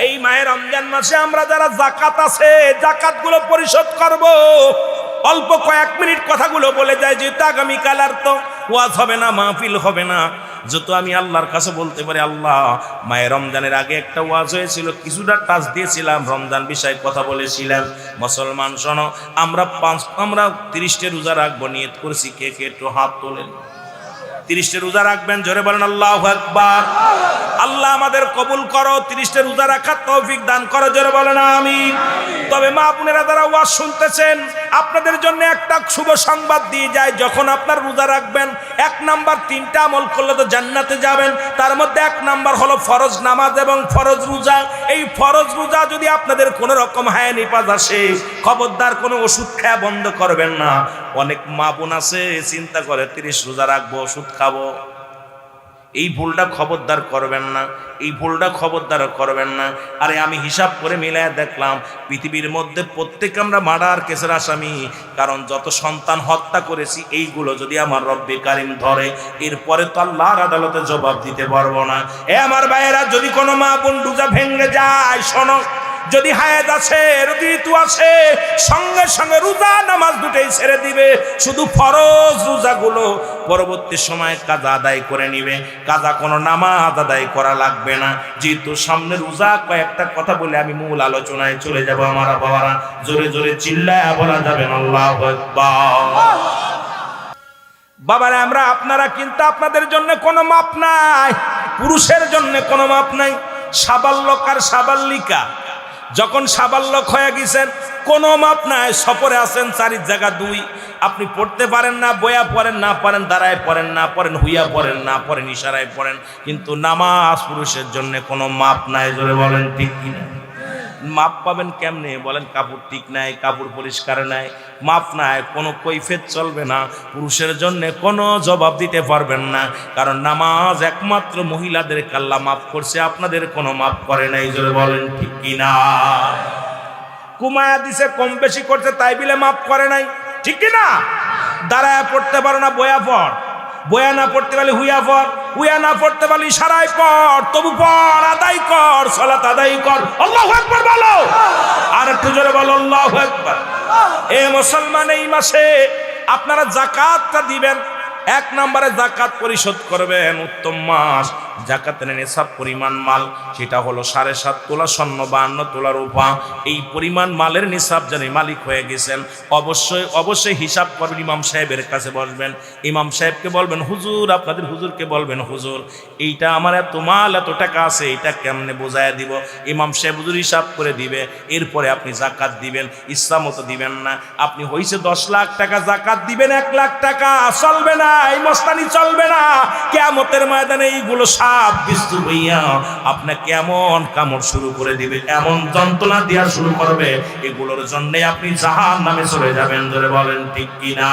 এই মাহে রমজান মাসে আমরা যারা যাকাত আছে যাকাতগুলো পরিশোধ করব। অল্প কয়েক মিনিট কথাগুলো বলে যায়, যেহেতু আগামীকাল আর তো ওয়াজ হবে না, মাহফিল হবে না, যত আমি আল্লাহর কাছে বলতে পারি, আল্লাহ মায়ে রমজানের আগে একটা ওয়াজ হয়েছিল, কিছুটা টাচ দিয়েছিলাম, রমজান বিষয়ে কথা বলেছিলাম। মুসলমান শোনো, আমরা 30টা রোজা রাখবো নিয়ত করেছি। কে কে একটু হাত তোলেন। 30টা রোজা রাখবেন, জোরে বলেন আল্লাহু আকবার। আল্লাহ আমাদের কবুল করো, 30টা রোজা রাখার তৌফিক দান করো, জোরে বলেন আমিন। তবে মা বোনেরা যারা ওয়াজ শুনতেছেন, আপনাদের জন্য একটা শুভ সংবাদ দিয়ে যায়, যখন আপনার রোজা রাখবেন 1 নাম্বার 3টা আমল করলে তো জান্নাতে যাবেন। তার মধ্যে 1 নাম্বার হলো ফরজ নামাজ এবং ফরজ রোজা। এই ফরজ রোজা যদি আপনাদের কোনো রকম হায় নিপাত আসে, খবরদার কোনো ওষুধ খাওয়া বন্ধ করবেন না। অনেক মা বোন আছে চিন্তা করে 30 রোজা রাখবো, ওষুধ খাবো। এই ভুলটা খবরদার করবেন না, এই ভুলটা খবরদার করবেন না। আরে আমি হিসাব করে মিলায় দেখলাম, পৃথিবীর মধ্যে প্রত্যেক আমরা মার্ডার কেসের আসামি, কারণ যত সন্তান হত্যা করেছি এইগুলো যদি আমার রব্বে কারিম ধরে, এরপরে তো আল্লাহর আদালতে জবাব দিতে পারবো না। এ আমার ভাইয়েরা, যদি কোনো মা বোন রোজা ভেঙে যায়, শোনো, যদি হায়াত আছে, ঋতু আছে, সঙ্গে সঙ্গে রোজা নামাজ দুটোই ছেড়ে দিবে, শুধু ফরজ রোজাগুলো পরবর্তী সময় কাজা আদায় করে নিবে। কাজা কোনো নামাজ আদায় করা লাগবে না, যেহেতু সামনে রোজা। কয়েকটা কথা বলে আমি মূল আলোচনায় চলে যাব। আমার বাবারা, জোরে জোরে চিল্লায় বলা যাবেন আল্লাহু আকবার। বাবারা, আপনারা কিন্তু আপনাদের জন্য কোনো মাপ নাই, পুরুষের জন্য কোনো মাপ নাই। সাবাল্যক আর সাবাল্লিকা যখন সাবাল্যক হয়ে গেছেন, কোনো মাপ নাই। সফরে আছেন, 4 জায়গা 2, আপনি পড়তে পারেন না, বয়া পড়েন না পারেন, দাঁড়ায় পড়েন না পড়েন, হুইয়া পড়েন না পড়েন, ইশারায় পড়েন, কিন্তু নামাজ পুরুষের জন্য কোনো মাপ নাই। জোরে বলেন ঠিক কিনা? মাপ পাবেন কেমনে বলেন? কাপড় ঠিক নাই, কাপড় পরিষ্কার নাই, মাপ নাই, কোনো কৈফিয়ত চলবে না। পুরুষের জন্য কোনো জবাব দিতে পারবেন না, কারণ নামাজ একমাত্র মহিলাদেরকে আল্লাহ মাফ করছে, আপনাদের কোনো মাফ করে নাই। জোরে বলেন ঠিক কিনা? কুমায়া দিছে, কম বেশি করছে, তাই বিলে মাফ করে নাই, ঠিক কিনা? দাঁড়ায় পড়তে পারো না, বয়া পড়, বয়া না পড়তে পারলে হুইয়া পড়, হুইয়া না পড়তে পারলে ইশারায় পড়, তবু পড়, আদায় কর, সালাত আদায় কর। আল্লাহু আকবার বলো, আর একটু জোরে বলো আল্লাহু আকবার। এ মুসলমান, এই মাসে আপনারা যাকাতটা দিবেন। 1 নম্বরে যাকাত পরিশোধ করবেন। উত্তম মাস, যাকাতের নিসাব পরিমাণ মাল, সেটা হলো 7.5 তোলা স্বর্ণ, 52 তোলা রূপা। এই পরিমাণ মালের নিসাব জানি মালিক হয়ে গেছেন, অবশ্যই হিসাব করবেন। ইমাম সাহেবের কাছে বসবেন, ইমাম সাহেবকে বলবেন, হুজুর, আপনাদের হুজুরকে বলবেন, হুজুর, এইটা আমার এত মাল, এত টাকা আছে, এটা কেমনে বোঝায় দিব? ইমাম সাহেব হুজুর হিসাব করে দিবে, এরপরে আপনি যাকাত দিবেন। ইচ্ছা মতো দিবেন না। আপনি হইছে 10 লাখ টাকা যাকাত দিবেন, 1 লাখ টাকা চলবে না, এই মস্তানি চলবে না। কিয়ামতের ময়দানে এইগুলো সাপ বিস্তু হইয়া আপনাকে এমন কামড় শুরু করে দিবে, এমন যন্ত্রণা দেওয়া শুরু করবে, এগুলোর জন্য আপনি জাহান্নামে চলে যাবেন। ধরে বলেন ঠিক কিনা?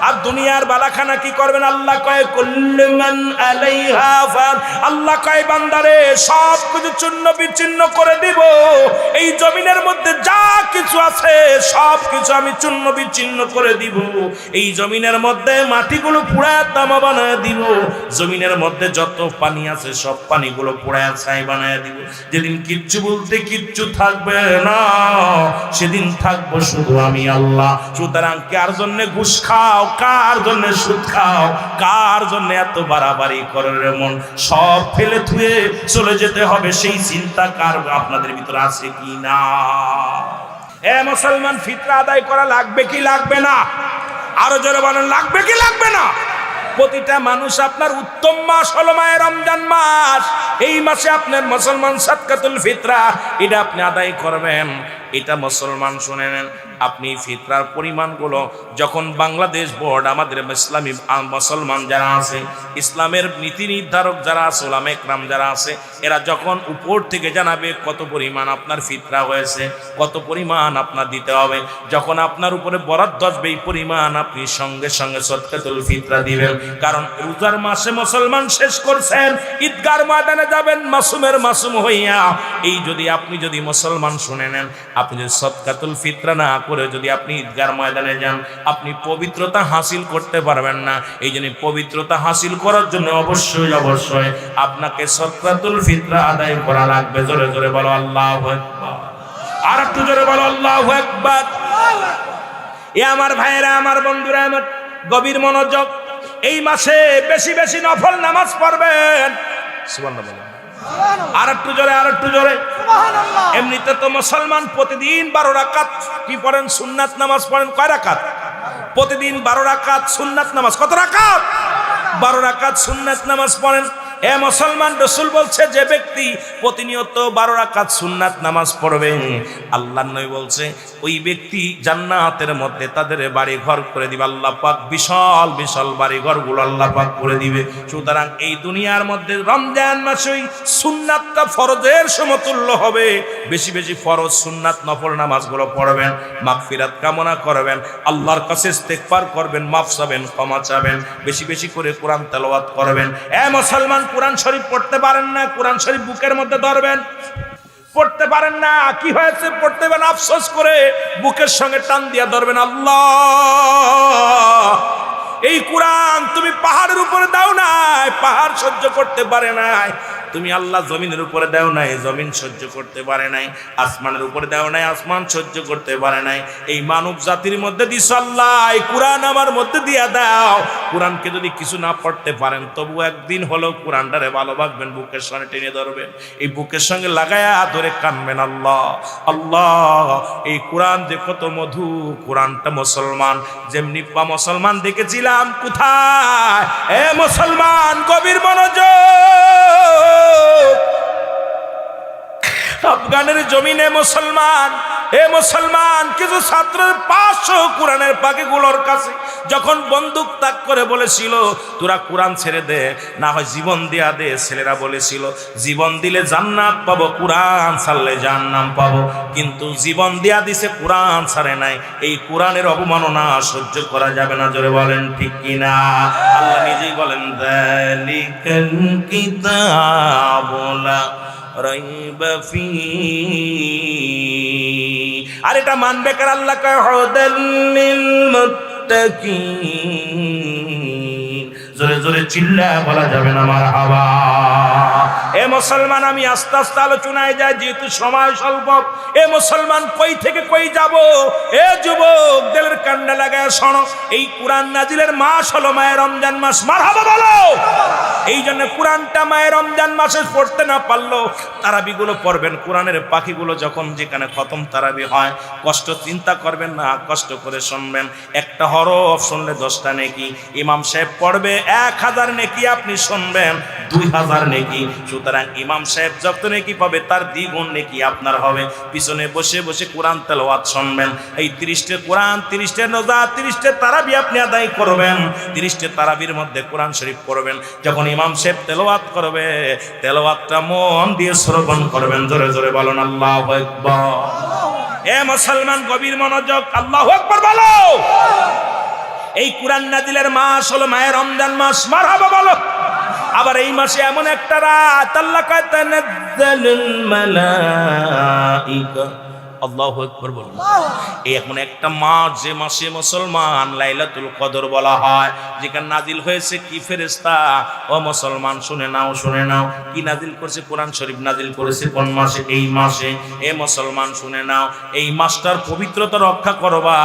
আর দুনিয়ার বালাখানা কি করবেন? আল্লাহ কয়, কুল্লু মান আলাইহা ফান, আল্লাহ কয়, বান্দারে সব কিছু চূর্ণ বিচ্ছিন্ন করে দিব। এই জমিনের মধ্যে যা কিছু আছে সব কিছু আমি চূর্ণ বিচ্ছিন্ন করে দিব। এই জমিনের মধ্যে মাটিগুলো পুড়ায় তামা বানায় দিব। জমিনের মধ্যে যত পানি আছে সব পানিগুলো পুড়ায় ছাই বানায় দিব। যেদিন কিচ্ছু বলতে কিচ্ছু থাকবে না, সেদিন থাকবো শুধু আমি আল্লাহ। সুতরাং কার জন্য ঘুষ খাও, কার জন্য সুদ খাও, কার জন্য এত বাড়াবাড়ি করার মন, সব ফেলে থুয়ে চলে যেতে হবে, সেই চিন্তা কার আপনাদের ভিতরে আছে কি না? এ মুসলমান, ফিতরা আদায় করা লাগবে কি লাগবে না? আরো জোরে বলেন, লাগবে কি লাগবে না? প্রতিটা মানুষ, আপনার উত্তম মাস হলো মায়ের রমজান মাস। এই মাসে আপনার মুসলমান সাদকাতুল ফিতরা এটা আপনি আদায় করবেন। এটা মুসলমান শুনে নেন, আপনি ফিতরার পরিমাণগুলো যখন বাংলাদেশ বোর্ড, আমাদের ইসলামী মুসলমান যারা আছে, ইসলামের নীতি নির্ধারক যারা আছে, ওলামা ইকরাম যারা আছে, এরা যখন উপর থেকে জানাবে কত পরিমাণ আপনার ফিতরা হয়েছে, কত পরিমাণ আপনার দিতে হবে, যখন আপনার উপরে বরাদ্দ আসবে এই পরিমাণ আপনি সঙ্গে সঙ্গে সাদকাতুল ফিতরা দিবেন। কারণ রোজার মাসে মুসলমান শেষ করছেন, ঈদগার ময়দানে যাবেন মাসুমের মাসুম হইয়া। এই যদি আপনি যদি মুসলমান শুনে নেন, আপনি যদি সদকাতুল ফিতরা না করে যদি আপনি ঈদগার ময়দানে যান, আপনি পবিত্রতা হাসিল করতে পারবেন না। এই জন্য পবিত্রতা হাসিল করার জন্য অবশ্যই অবশ্যই আপনাকে সদকাতুল ফিতরা আদায় করা লাগবে। জোরে জোরে বলো আল্লাহু আকবার। আর একটু জোরে বলো আল্লাহু আকবার। এ আমার ভাইয়েরা, আমার বন্ধুরা, আমার গভীর মনোযোগ। এই মাসে বেশি বেশি নফল নামাজ পড়বেন। সুবহানাল্লাহ। আর একটু জোরে, আর একটু জোরে। এমনিতে তো মুসলমান প্রতিদিন 12 রাকাত কি পড়েন? সুন্নাত নামাজ পড়েন। কয় রাকাত? প্রতিদিন 12 রাকাত সুন্নাত নামাজ। কত রাকাত? 12 রাকাত সুন্নাত নামাজ পড়েন। এ মুসলমান, রাসূল বলছে যে ব্যক্তি প্রতিনিয়ত 12 রাকাত সুন্নাত নামাজ পড়বে, আল্লাহর নবী বলছে ওই ব্যক্তি জান্নাতের মধ্যে তাদের বাড়ি ঘর করে দিবে আল্লাহ পাক। বিশাল বিশাল বাড়ি ঘরগুলো আল্লাহ পাক করে দিবে। সুতরাং এই দুনিয়ার মধ্যে রমজান মাসে সুন্নাতটা ফরজের সমতুল্য হবে। বেশি বেশি ফরজ সুন্নাত নফল নামাজগুলো পড়বেন, মাগফিরাত কামনা করবেন, আল্লাহর কাছে ইস্তেগফার করবেন, মাফ চাবেন, ক্ষমা চাবেন। বেশি বেশি করে কোরআন তেলাওয়াত করবেন। এ মুসলমান, কোরআন শরীফ পড়তে পারেন না, কোরআন শরীফ বুকের মধ্যে ধরবেন। পড়তে পারেন না, কি হয়েছে? পড়তে পারেন, আফসোস করে বুকের সঙ্গে টান দিয়া ধরবেন। আল্লাহ, এই কোরআন তুমি পাহাড়ের উপরে দাও নাই, পাহাড় সহ্য করতে পারে নাই। তুমি আল্লাহ জমিনের উপরে দাও নাই, জমিন সহ্য করতে পারে নাই। আসমানের উপরে দাও নাই, আসমান সহ্য করতে পারে নাই। এই মানব জাতির মধ্যে দিস আল্লাহ, এই কোরআন আমার মধ্যে দিয়া দাও। কোরআনকে যদি কিছু না পড়তে পারেন, তবু একদিন হলো কোরআনটারে ভালোবাসবেন, বুকের সঙ্গে টেনে ধরবেন, এই বুকের সঙ্গে লাগায়া ধরে কানবেন। আল্লাহ আল্লাহ, এই কোরআন যে কত মধু। কোরআনটা মুসলমান যেমনি মুসলমান দেখেছিলাম কোথায়? এ মুসলমান, গভীর মনোযোগ। আফগানের জমিনে মুসলমান, এ মুসলমান, কিছু ছাত্রের 500 কোরআনের পাখিগুলোর কাছে যখন বন্দুক তাক করে বলেছিল তোরা কোরআন ছেড়ে দে, না হয় জীবন দিয়া দে। ছেলেরা বলেছিল জীবন দিলে জান্নাত পাবো, কোরআন ছাড়লে জাহান্নাম পাবো। কিন্তু জীবন দিয়া দিছে, কোরআন ছাড়ে নাই। এই কোরআনের অবমাননা সহ্য করা যাবে না। জোরে বলেন ঠিক কিনা? আল্লাহ নিজেই বলেন যালিকাল কিতাবু লা রাইবা ফীহি। আর এটা মানবে কার? আল্লাহ কয় হুদাল লিল মুত্তাকিন। জোরে জোরে চিল্লা বলা যাবে না মারহাবা। এ মুসলমান, আমি আস্তে আস্তে আলোচনায় যাই যেহেতু সময় স্বল্প। এ মুসলমান, কই থেকে কই যাব? এ যুবক, দিলের কান্ডা লাগায় শোনো। এই কোরআন নাজিলের মাস হলো মায়ে রমজান মাস। মারহাবা বলো। এই জন্য কোরআনটা মায়ে রমজান মাসে পড়তে না পারলো তারাবিগুলো পড়বেন। কোরআনের পাখিগুলো যখন যেখানে খতম তারাবি হয়, কষ্ট চিন্তা করবেন না, কষ্ট করে শুনবেন। একটা হরফ শুনলে 10টা নেকি। ইমাম সাহেব পড়বে 1000 নেকি, আপনি শুনবেন 2000 নেকি। সুতরাং ইমাম সাহেব যত নেকি পাবে তার দ্বিগুণ নেকি আপনার হবে। পিছনে বসে বসে কোরআন তেলাওয়াত শুনবেন। এই 30টা কোরআন, 30টা রোজা, 30টা তারাবি আপনি আদায় করবেন। 30টা তারাবির মধ্যে কোরআন শরীফ পড়বেন। যখন ইমাম সাহেব তেলাওয়াত করবে, তেলাওয়াতটা মন দিয়ে শ্রবণ করবেন। জোরে জোরে বলুন আল্লাহু আকবার। এ মুসলমান, গভীর মনোযোগ। আল্লাহু আকবার বলো। এই কোরআন নাজিলের মাস হলো মায়ে রমজান মাস। মারহাবা বলো। আবার এই মাসে এমন একটা রাত আল্লাহ কয় তানাজ্জালুল মালাইকা। আল্লাহু আকবার বলুন। এই এমন একটা মাস যে মাসে মুসলমান লাইলাতুল কদর বলা হয়, যেখানে নাজিল হয়েছে কি ফেরেশতা? ও মুসলমান, শুনে নাও, শুনে নাও। কি নাজিল করেছে? কোরআন শরীফ নাজিল করেছে। কোন মাসে? এই মাসে। এ মুসলমান, শুনে নাও। এই মাসটার পবিত্রতা রক্ষা করবা,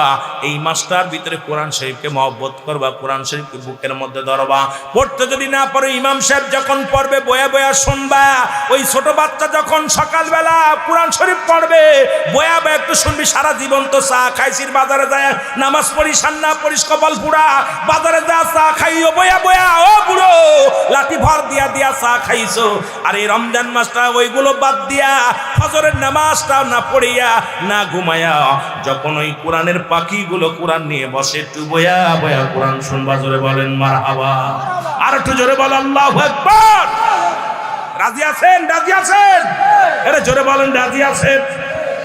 এই মাসটার ভিতরে কোরআন শরীফকে মহব্বত করবা, কোরআন শরীফকে বুকের মধ্যে ধরবা। পড়তে যদি না পারো, ইমাম সাহেব যখন পড়বে বয়া বয়া শুনবা। ওই ছোট বাচ্চা যখন সকালবেলা কোরআন শরীফ পড়বে, বয়া বয়া একটু শুনবি। সারা জীবন তো চা খাইছিস, বাজারে যায় নামাজ পড়িস, সান্না পড়িস, কপাল পুরা, বাজারে যা চা খাইও বয়া বয়া। ও বুড়ো, লাঠি ভর দিয়া দিয়া চা খাইছো। আর এই রমজান মাসটা ওইগুলো বাদ দিয়া, ফজরের নামাজটা না পড়িয়া, না ঘুমায়া, যখন ওই কোরআনের পাখিগুলো কোরআন নিয়ে বসে, একটু বয়া বয়া কোরআন শুনবা। জোরে বলেন মারহাবা। আর একটু জোরে বল আল্লাহু আকবার। রাজি আছেন? রাজি আছেন? আরে জোরে বলেন রাজি আছেন?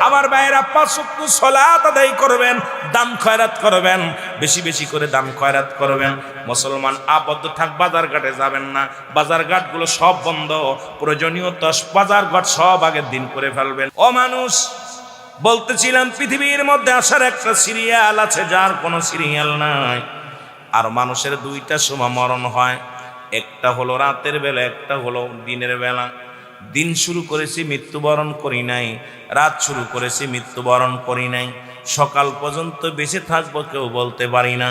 আমার ভাইয়েরা, 5 ওয়াক্ত সালাত আদায় করবেন, দান খয়রাত করবেন, বেশি বেশি করে দান খয়রাত করবেন। মুসলমান, আবদ্ধ থাক, বাজার ঘাটে যাবেন না। বাজার ঘাটগুলো সব বন্ধ। প্রয়োজনীয় বাজার ঘাট সব আগের দিন করে ফেলবেন। ও মানুষ, বলতেছিলাম পৃথিবীর মধ্যে আসার একটা সিরিয়াল আছে যার কোনো সিরিয়াল নাই। আর মানুষের দুইটা সময় মরণ হয়, একটা হলো রাতের বেলা, একটা হলো দিনের বেলা। দিন শুরু করেছি মৃত্যুবরণ করি নাই, রাত শুরু করেছি মৃত্যুবরণ করি নাই, সকাল পর্যন্ত বেঁচে থাকবো কেউ বলতে পারি না।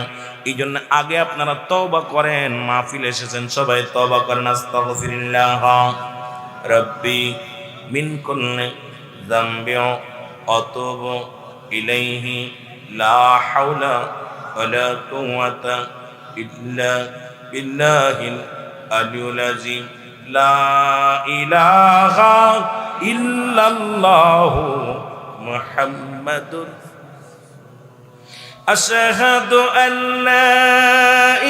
এই জন্য আগে আপনারা তওবা করেন, মাহফিল এসেছেন সবাই তওবা করেন। আস্তাগফিরুল্লাহ রব্বি মিন কুল্লি যামবি আতুবু ইলাইহি লা হাওলা ওয়ালা কুওয়াতা ইল্লা বিল্লাহিল আলিয়্যিল আযীম। লা ইলাহা ইল্লাল্লাহু মুহাম্মাদুর আশহাদু আল্লা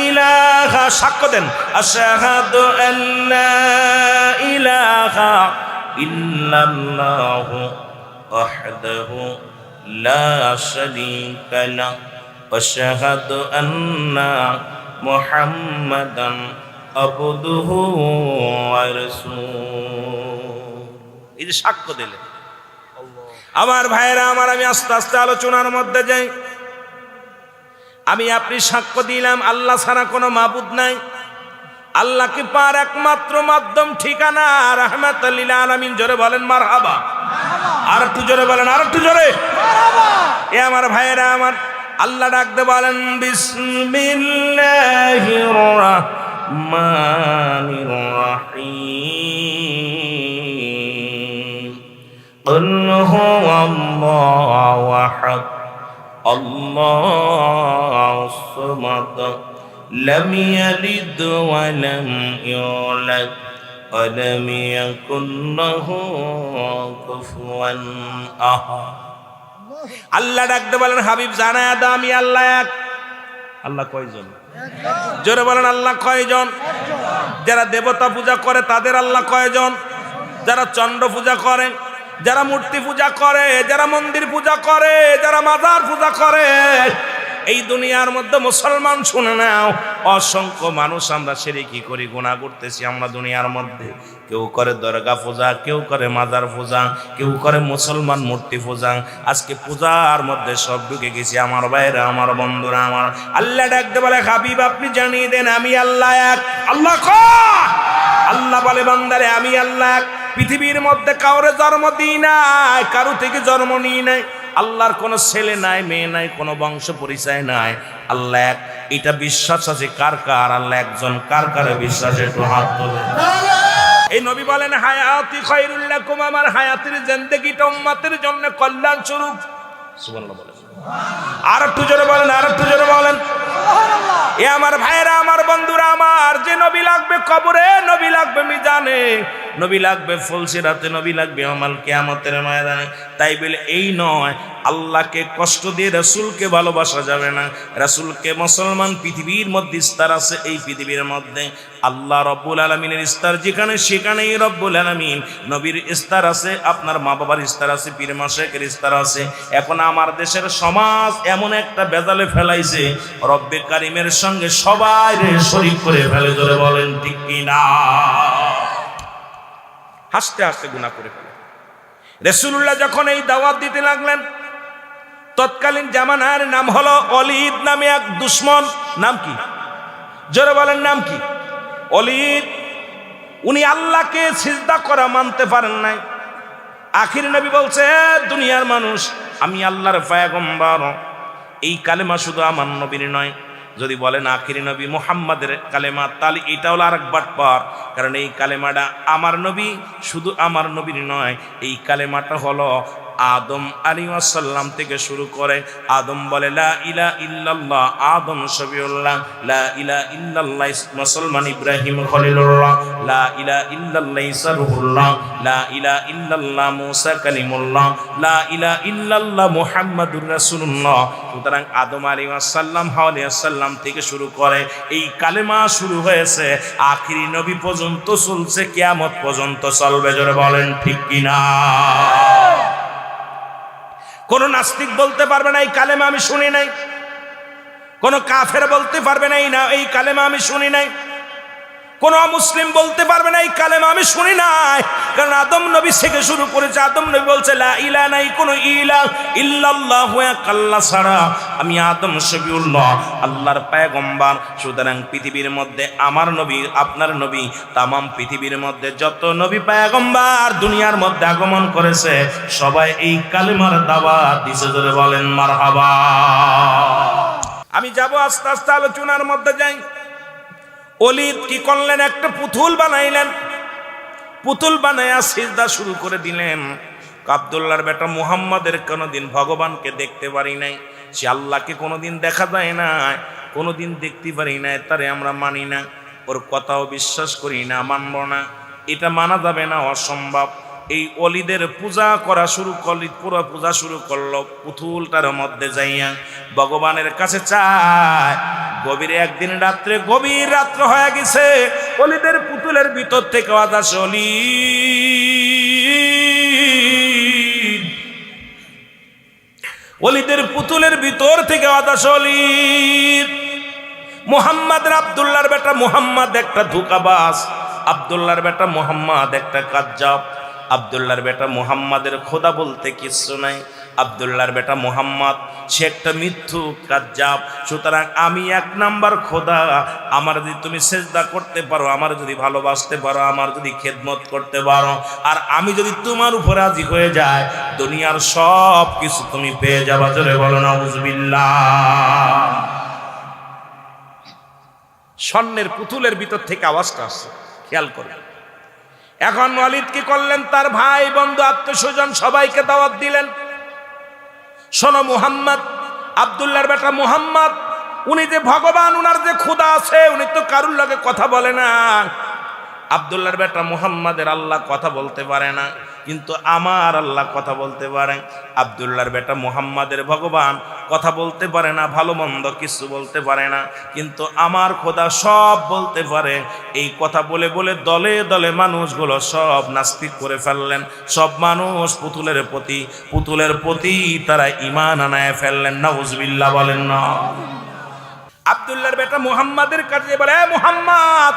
ইলাহা, সাক্ষ্য দেন, আশহাদু আল্লা ইলাহা ইল্লাল্লাহু ওয়াহদাহু লা শারীকা লাহু আশহাদু আন্না মুহাম্মাদান আবদুহু ওয়া রাসূলুহু। এই যে সাক্ষ্য দিলেন আমার ভাইরা আমার, আমি আস্তে আস্তে আলোচনার মধ্যে যাই। আমি আপনি সাক্ষ্য দিলাম আল্লাহ ছাড়া কোনো মাবুদ নাই, আল্লাহকে পার একমাত্র মাধ্যম ঠিকানা রাহমাতাল লিল আলামিন। জোরে বলেন মারহাবা, আর একটু জোরে বলেন, আর একটু জোরে মারহাবা। এ আমার ভাইরা আমার, আল্লাহ ডাকতে বলেন বিসমিল্লাহির রাহমানির রাহিম। কুল হুয়াল্লাহু আহাদ আল্লাহুস সামাদ লাম ইয়ালিদ ওয়া লাম ইউলাদ ওয়া লাম ইয়াকুল লাহু কুফুয়ান আহাদ। আল্লাহ ডাকতে বলেন হাবিব জানায়া দাও আমি আল্লাহ এক। আল্লাহ কয়জন? জোরে বলেন আল্লাহ কয়জন? যারা দেবতা পূজা করে তাদের আল্লাহ কয়জন? যারা চন্দ্র পূজা করে, যারা মূর্তি পূজা করে, যারা মন্দির পূজা করে, যারা মাজার পূজা করে, এই দুনিয়ার মধ্যে মুসলমান শুনে নাও, অসংখ্য মানুষ আমরা শিরকি করি, গুনাহ করতেছি আমরা দুনিয়ার মধ্যে। কেউ করে দরগা পূজা, কেউ করে মাজার পূজা, কেউ করে মুসলমান মূর্তি পূজা। আজকে পূজার মধ্যে সব ঢুকে গেছি আমার ভাইরা আমার বন্ধুরা আমার। আল্লাহ ডাকতে বলে হাবিব আপনি জানিয়ে দেন আমি আল্লাহ এক। আল্লাহ কয়, আল্লাহ বলে বান্দারে আমি আল্লাহ এক। পৃথিবীর মধ্যে কাউরে জন্ম দিই নাই, কারো থেকে জন্ম নিই নাই। আল্লাহর কোনো ছেলে নাই, মেয়ে নাই, কোনো বংশ পরিচয় নাই। আল্লাহ এক, এটা বিশ্বাস আছে কার কার? আল্লাহ একজন, কার কার বিশ্বাস? একটু হাত তোলে। এই নবী বলেন হায়াতি খায়রুল লাকুম, আমার হায়াতের জিন্দেগিটা উম্মতের জন্য কল্যাণ স্বরূপ। সুবহানাল্লাহ বলেন, আর একটু জোরে বলেন, আর একটু জোরে বলেন সুবহানাল্লাহ। এ আমার ভাইরা আমার বন্ধুরা আমার, যে নবী লাগবে কবরে, নবী লাগবে মিজানে, নবী লাগবে ফুলসিরাতে, নবী লাগবে আমাল কিয়ামতের ময়দানে। তাই বলে এই নয় আল্লাহকে কষ্ট দিয়ে রাসূলকে ভালোবাসা যাবে না। রাসূলকে মুসলমান পৃথিবীর মধ্যে ইস্তার আছে, এই পৃথিবীর মধ্যে আল্লাহ রব্বুল আলামিনের ইস্তার যেখানে সেখানেই রব্বুল আলামিন নবীর ইস্তার আছে, আপনার মা বাবার ইস্তার আছে, পীর মাশায়েখের ইস্তার আছে। এখন আমার দেশের সমাজ এমন একটা বেজালে ফেলাইছে, রব্বে কারিমের সঙ্গে সবাই শরীক করে ফেলে। ধরে বলেন ঠিক কিনা? হাসতে হাসতে গুনাহ করে ফেলে। রাসূলুল্লাহ যখন এই দাওয়াত দিতে লাগলেন, তৎকালীন জামানার নাম হলো অলিদ নামে এক দুশমন। নাম কি? জোরে বলেন নাম কি? অলিদ। উনি আল্লাহকে সিজদা করা মানতে পারেন নাই। আখির নবী বলছে দুনিয়ার মানুষ, আমি আল্লাহর পয়গম্বর। এই কালেমা শুধু আমার নবীর নয়, যদি বলেন আখির নবী মুহাম্মাদের কালেমা, তাহলে এটা হলো আরেক বাটপার। কারণ এই কালেমাটা আমার নবী, শুধু আমার নবীর নয়, এই কালেমাটা হলো আদম আলাইহিস সালাম থেকে শুরু করে। আদম বলে লা ইলাহা ইল্লাল্লাহ, আদম শফিউল্লাহ। লা ইলাহা ইল্লাল্লাহ মুসলমান ইব্রাহিম খলিলুল্লাহ। লা ইলাহা ইল্লাল্লাহ ঈসা রূহুল্লাহ। লা ইলাহা ইল্লাল্লাহ মুসা কালিমুল্লাহ। লা ইলাহা ইল্লাল্লাহ মুহাম্মাদুর রাসূলুল্লাহ। সুতরাং আদম আলাইহিস সালাম থেকে শুরু করে এই কালেমা শুরু হয়েছে, আখিরি নবী পর্যন্ত চলছে, কিয়ামত পর্যন্ত চলবে। জোরে বলেন ঠিক কিনা? কোন নাস্তিক বলতে পারবে না এই কালেমা আমি শুনি নাই। কোন কাফের বলতে পারবে না এই কালেমা আমি শুনি নাই। কোন মুসলিম বলতে পারবে না এই কালেমা আমি শুনি নাই, কারণ আদম নবী থেকে শুরু করেছে। আদম নবী বলছে লা ইলাহা নাই কোন ইলাহ ইল্লাল্লাহ আল্লাহ ছাড়া, আমি আদম শফিউল্লাহ আল্লাহর পয়গম্বর। সুতরাং পৃথিবীর মধ্যে আমার নবী আপনার নবী তামাম পৃথিবীর মধ্যে যত নবী পয়গম্বর দুনিয়ার মধ্যে আগমন করেছে সবাই এই কালেমার দাওয়াত দিছে। জোরে বলেন মারহাবা। আমি যাব আস্তে আস্তে আলোচনার মধ্যে যাই। ওলীদ কি করলেন? একটা পুতুল বানাইলেন, পুতুল বানাইয়া সিজদা শুরু করে দিলেন। আব্দুল্লাহর বেটা মুহাম্মাদের কোনোদিন ভগবানকে দেখতে পারি নাই, সে আল্লাহকে কোনোদিন দেখা যায় না, কোনোদিন দেখতে পারি নাই, তারে আমরা মানি না, ওর কথাও বিশ্বাস করি না, মানব না, এটা মানা যাবে না, অসম্ভব। এই ওলীদের পূজা করা শুরু করলি, পুরো পূজা শুরু করলো পুতুলটার মধ্যে যাইয়া ভগবানের কাছে চায়। একদিন রাত্রে গভীর রাত্র হয়ে গেছে, ওলীদের পুতুলের ভিতর থেকে আওয়াজ আসে ওলীদ, ওলীদের পুতুলের ভিতর থেকে আওয়াজ আসে ওলীদ। মুহাম্মাদের আব্দুল্লাহর বেটা মুহাম্মদ একটা ধোঁকাবাজ, আব্দুল্লাহর বেটা মুহাম্মদ একটা কাজ্জাব, আব্দুল্লাহর বেটা মুহাম্মাদের খোদা বলতে কিচ্ছু নাই, আব্দুল্লাহর বেটা মুহাম্মদ সে একটা মিথ্যুক কাজ্জাব। সুতরাং আমি এক নাম্বার খোদা, আমার যদি তুমি সেজদা করতে পারো, আমার যদি ভালোবাসতে পারো, আমার যদি খেদমত করতে পারো, আর আমি যদি তোমার উপরে রাজি হয়ে যায়, দুনিয়ার সব কিছু তুমি পেয়ে যাবা। জোরে বলো নাউজুবিল্লাহ। স্বর্ণের পুতুলের ভিতর থেকে আওয়াজটা আসছে, খেয়াল করবেন। এখন ওলীদ কি করলেন? তার ভাই বন্ধু আত্মীয়স্বজন সবাইকে দাওয়াত দিলেন, শোনো মুহাম্মদ, আব্দুল্লাহর বেটা মুহাম্মদ উনি যে ভগবান, উনার যে খোদা আছে, উনি তো কারুর লগে কথা বলে না। আব্দুল্লাহর বেটা মুহাম্মাদের আল্লাহ কথা বলতে পারে না, কিন্তু আমার আল্লাহ কথা বলতে পারে। আব্দুল্লাহর বেটা মুহাম্মাদের ভগবান কথা বলতে পারে না, ভালো মন্দ কিছু বলতে পারে না, কিন্তু আমার খোদা সব বলতে পারে। এই কথা বলে বলে দলে দলে মানুষগুলো সব নাস্তিক করে ফেললেন, সব মানুষ পুতুলের প্রতি তারা ঈমান আনায় ফেললেন। নাউজুবিল্লাহ বলেন না। আব্দুল্লাহর বেটা মুহাম্মাদের কাছে বলে, এ মুহাম্মদ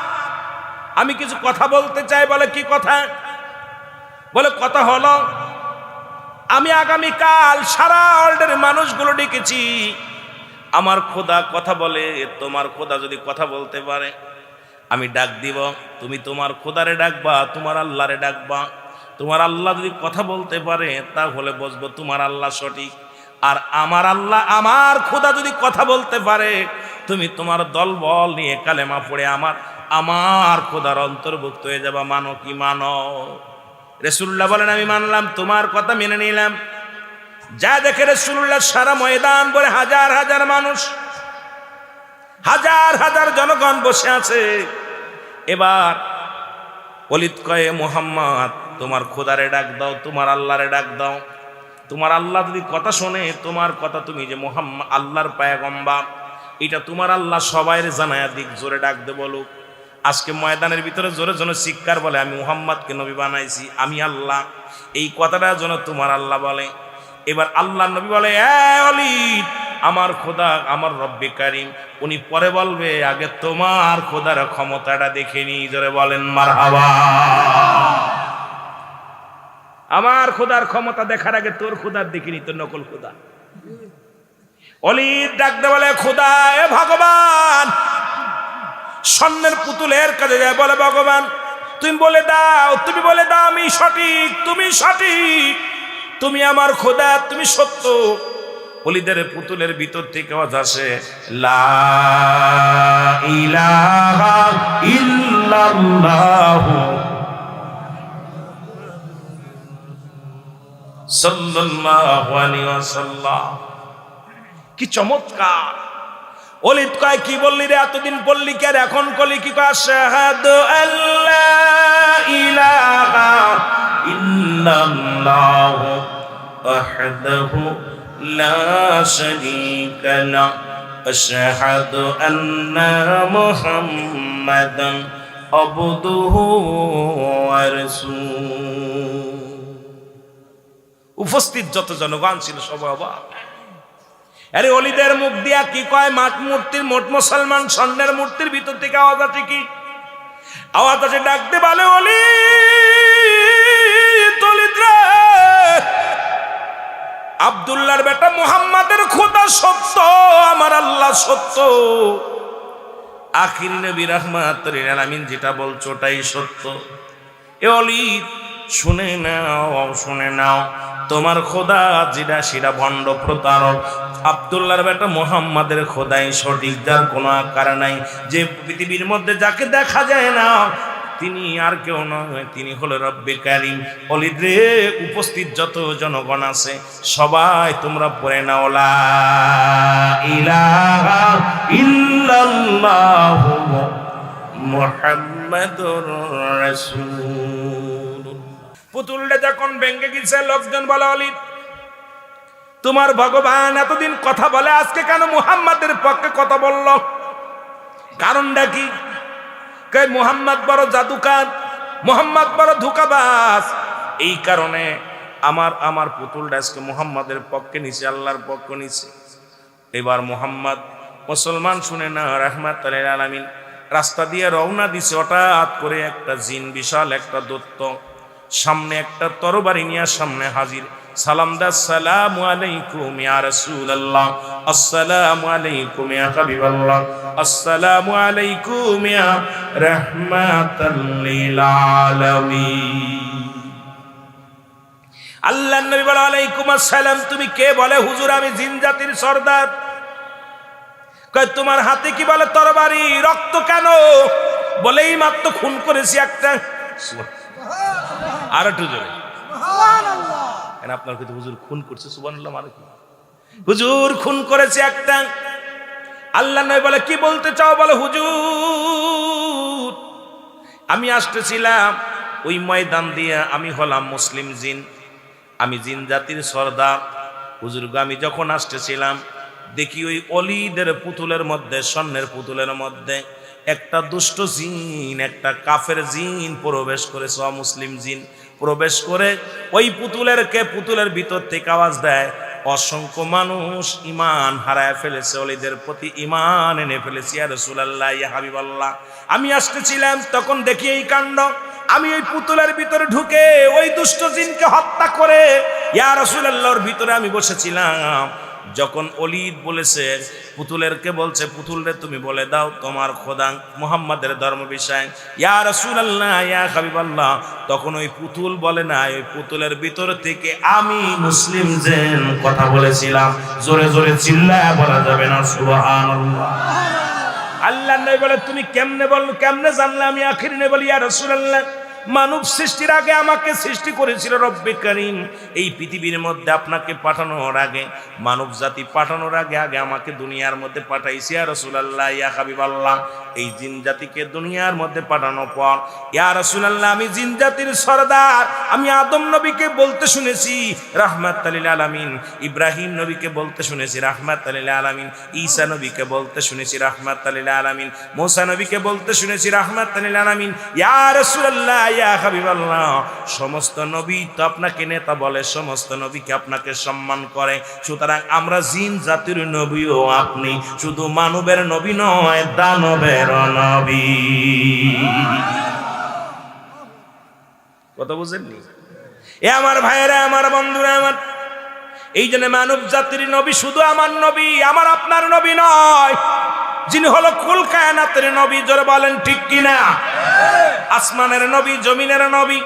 আমি কিছু কথা বলতে চাই। বলে কি কথা? বলে কথা হলো, আমি আগামীকাল সারা ওয়ার্ল্ডের মানুষগুলো ডেকেছি, আমার খোদা কথা বলে, তোমার খোদা যদি কথা বলতে পারে আমি ডাক দিব, তুমি তোমার খোদারে ডাকবা, তোমার আল্লাহরে ডাকবা। তোমার আল্লাহ যদি কথা বলতে পারে তাহলে বুঝবো তোমার আল্লাহ সঠিক, আর আমার আল্লাহ আমার খোদা যদি কথা বলতে পারে তুমি তোমার দলবল নিয়ে কালেমা পড়ে আমার খোদার অন্তর্ভুক্ত হয়ে যাবা। মানো কি মানো? রাসূলুল্লাহ বলেন আমি মানলাম, তোমার কথা মেনে নিলাম। যা দেখে রাসূলুল্লাহ সারা ময়দান ভরে হাজার হাজার মানুষ, হাজার হাজার জনগণ বসে আছে। এবার ওলীদ কয়ে, মুহাম্মদ তোমার খোদারে ডাক দাও, তোমার আল্লাহরে ডাক দাও। তোমার আল্লাহ যদি কথা শোনে, তোমার কথা তুমি যে মুহাম্মদ আল্লাহর পয়গম্বর, এটা তোমার আল্লাহ সবাইর জানায়া দিক, জোরে ডাক দে বলুক। আজকে ময়দানের ভিতরে জোরে জোরে চিৎকার বলে, আমি মুহাম্মদকে নবী বানাইছি, আমি আল্লাহ, এই কথাটা যেন তোমার আল্লাহ বলে। এবার আল্লাহ নবী বলে, এ ওলীদ আমার খোদা আমার রব্বে কারিম, উনি পরে বলবে, আগে তোমার খোদার ক্ষমতাটা দেখে নি। জোরে বলেন মারহাবা। আমার খোদার ক্ষমতা দেখার আগে তোর খোদার দেখিনি, তোর নকল খোদা। ওলীদ ডাকতে বলে, খোদা এ ভগবান, স্বর্ণের পুতুলের কাছে যায়, বলে ভগবান তুমি বলে দাও, তুমি বলে দাও আমি সঠিক, তুমি সঠিক, তুমি আমার খোদা, তুমি সত্য। ওলীদের পুতুলের ভিতর থেকে আওয়াজ আসে, লা ইলাহা ইল্লাল্লাহু সাল্লাল্লাহু আলাইহি ওয়াসাল্লাম। কি চমৎকার! ওলীদ কয়, কি বললি রে, এতদিন বললি কে, এখন কলি কি কয়? আশহাদু আল্লা ইলাহা ইল্লাল্লাহু ওয়াহদাহু লা শারীকা লাহু আশহাদু আন্না মুহাম্মাদান আবদুহু ওয়া রাসূলুহু। উপস্থিত যত জনগণ ছিল সবাই অবাক। আরে ওলীদের মুখ দিয়া কি কয়? মোট মুসলমান স্বর্ণের মূর্তির ভিতর থেকে আওয়াজ আছে কি? আওয়াজ আসে, ডাকতে বলে অলি আব্দুল্লাহর বেটা মুহাম্মাদের খোদা সত্য, আমার আল্লাহ সত্য, আখির নবী রাহমাতুল লিল আলামিন যেটা বলছো ওটাই সত্য। এ অলি শুনে নাও, তোমার খোদা যেটা সেটা ভণ্ড প্রতারক। আব্দুল্লাহর বেটা মুহাম্মাদের খোদাই সঠিক, যার কোনো আকার নাই, যে পৃথিবীর মধ্যে যাকে দেখা যায় না তিনি আর কেউ নয়, তিনি হলো রব্বে কারীম। অলি রে, উপস্থিত যত জনগণ আছে সবাই তোমরা পড়ে নাও লা ইলাহা ইল্লাল্লাহু মুহাম্মাদুর রাসূল। পুতুলটা যখন ভেঙে গেছে, লোকজন বলে অলি তোমার ভগবান এতদিন কথা বলে, আজকে কেন মুহাম্মাদের পক্ষে কথা বলল? কারণটা কি? মুহাম্মদ বড় জাদুকার, মুহাম্মদ বড় ধোঁকাবাজ, এই কারণে আমার পুতুলটা আজকে মুহাম্মাদের পক্ষে নিছে, আল্লাহর পক্ষে নিছে। এবার মুহাম্মদ মুসলমান শুনে না রাহমাতুল লিল আলামিন রাস্তা দিয়ে রওনা দিছে। হঠাৎ করে একটা জিন, বিশাল একটা দৈত্য, সামনে একটা তরবারি নিয়ে সামনে হাজির। সালাম দা, আসসালামু আলাইকুম ইয়া রাসূলুল্লাহ, আসসালামু আলাইকুম ইয়া হাবিবাল্লাহ, আসসালামু আলাইকুম ইয়া রাহমাতাল লিল আলামিন। আল্লাহর নবী বলে আলাইকুম আসসালাম। তুমি কে? বলে হুজুর আমি জিন জাতির সর্দার। কয় তোমার হাতে কি? বলে তরবারি। রক্ত কেন? বলে এই মাত্র খুন করেছি একটা। আর একটু জোরে সুবহানাল্লাহ। কেন আপনার কিন্তু হুজুর খুন করছে? সুবহানাল্লাহ মানে কি? হুজুর খুন করেছে একটা। আল্লাহ নবী বলে কি বলতে চাও? বলে হুজুর আমি আসতেছিলাম ওই ময়দান দিয়ে, আমি হলাম মুসলিম জিন, আমি জিন জাতির সর্দার। হুজুর আমি যখন আসতেছিলাম দেখি ওই অলিদের পুতুলের মধ্যে, স্বর্ণের পুতুলের মধ্যে একটা দুষ্ট জিন, একটা কাফের জিন প্রবেশ করেছে, অমুসলিম জিন প্রবেশ করে ওই পুতুলের ভিতর থেকে আওয়াজ দেয়, অসংখ্য মানুষ ঈমান হারায় ফেলেছে, অলিদের প্রতি ঈমান এনে ফেলেছে। ইয়া রাসূলুল্লাহ, ইয়া হাবিবাল্লাহ, আমি আসতেছিলাম তখন দেখি এই কাণ্ড। আমি ওই পুতুলের ভিতরে ঢুকে ওই দুষ্ট জিনকে হত্যা করে ইয়া রাসূলুল্লাহর ভিতরে আমি বসেছিলাম। যখন অলিদ বলেছে, পুতুলেরকে বলছে, পুতুল রে তুমি বলে দাও তোমার খোদা মুহাম্মাদের ধর্ম বিষয়। ইয়া রাসূলুল্লাহ, ইয়া হাবিবাল্লাহ, তখন ওই পুতুল বলে না, ওই পুতুলের ভিতর থেকে আমি মুসলিম জিন কথা বলেছিলাম। জোরে জোরে চিল্লায় বলা যাবে না সুবহানাল্লাহ। আল্লাহ নবী বলে তুমি কেমনে জানলে আমি আখির নবী? বলি ইয়া রাসূলুল্লাহ, মানব সৃষ্টির আগে আমাকে সৃষ্টি করেছিল রব্বে কারীম। এই পৃথিবীর মধ্যে আপনাকে পাঠানোর আগে, মানব জাতি পাঠানোর আগে আমাকে দুনিয়ার মধ্যে পাঠাইছে। ইয়া রাসূলুল্লাহ, ইয়া হাবিবাল্লাহ, এই জিন জাতিকে দুনিয়ার মধ্যে পাঠানোর পর ইয়া রাসূলুল্লাহ আমি জিন জাতির সরদার। আমি আদম নবীকে বলতে শুনেছি রাহমাতুল লিল আলামিন, ইব্রাহিম নবীকে বলতে শুনেছি রাহমাতুল লিল আলামিন, ঈসা নবীকে বলতে শুনেছি রাহমাতুল লিল আলামিন, মুসা নবীকে বলতে শুনেছি রাহমাতুল লিল আলামিন। ইয়া রাসূলুল্লাহ, ইয়া হাবিবাল্লাহ, সমস্ত নবী তো আপনাকে নেতা বলে, সমস্ত নবীকে আপনাকে সম্মান করে। সুতরাং আমরা জিন জাতির নবীও আপনি, শুধু মানবের নবী নয়, দানবের নবী। কথা বুঝেননি? এ আমার ভাইয়েরা, আমার বন্ধুরা, আমার এই জন্য মানব জাতির নবী শুধু আমার নবী, আমার আপনার নবী নয়, যিনি হলো কুল কায়নাতের নবী। জোরে বলেন ঠিক কিনা? আসমানের নবী, জমিনের নবী,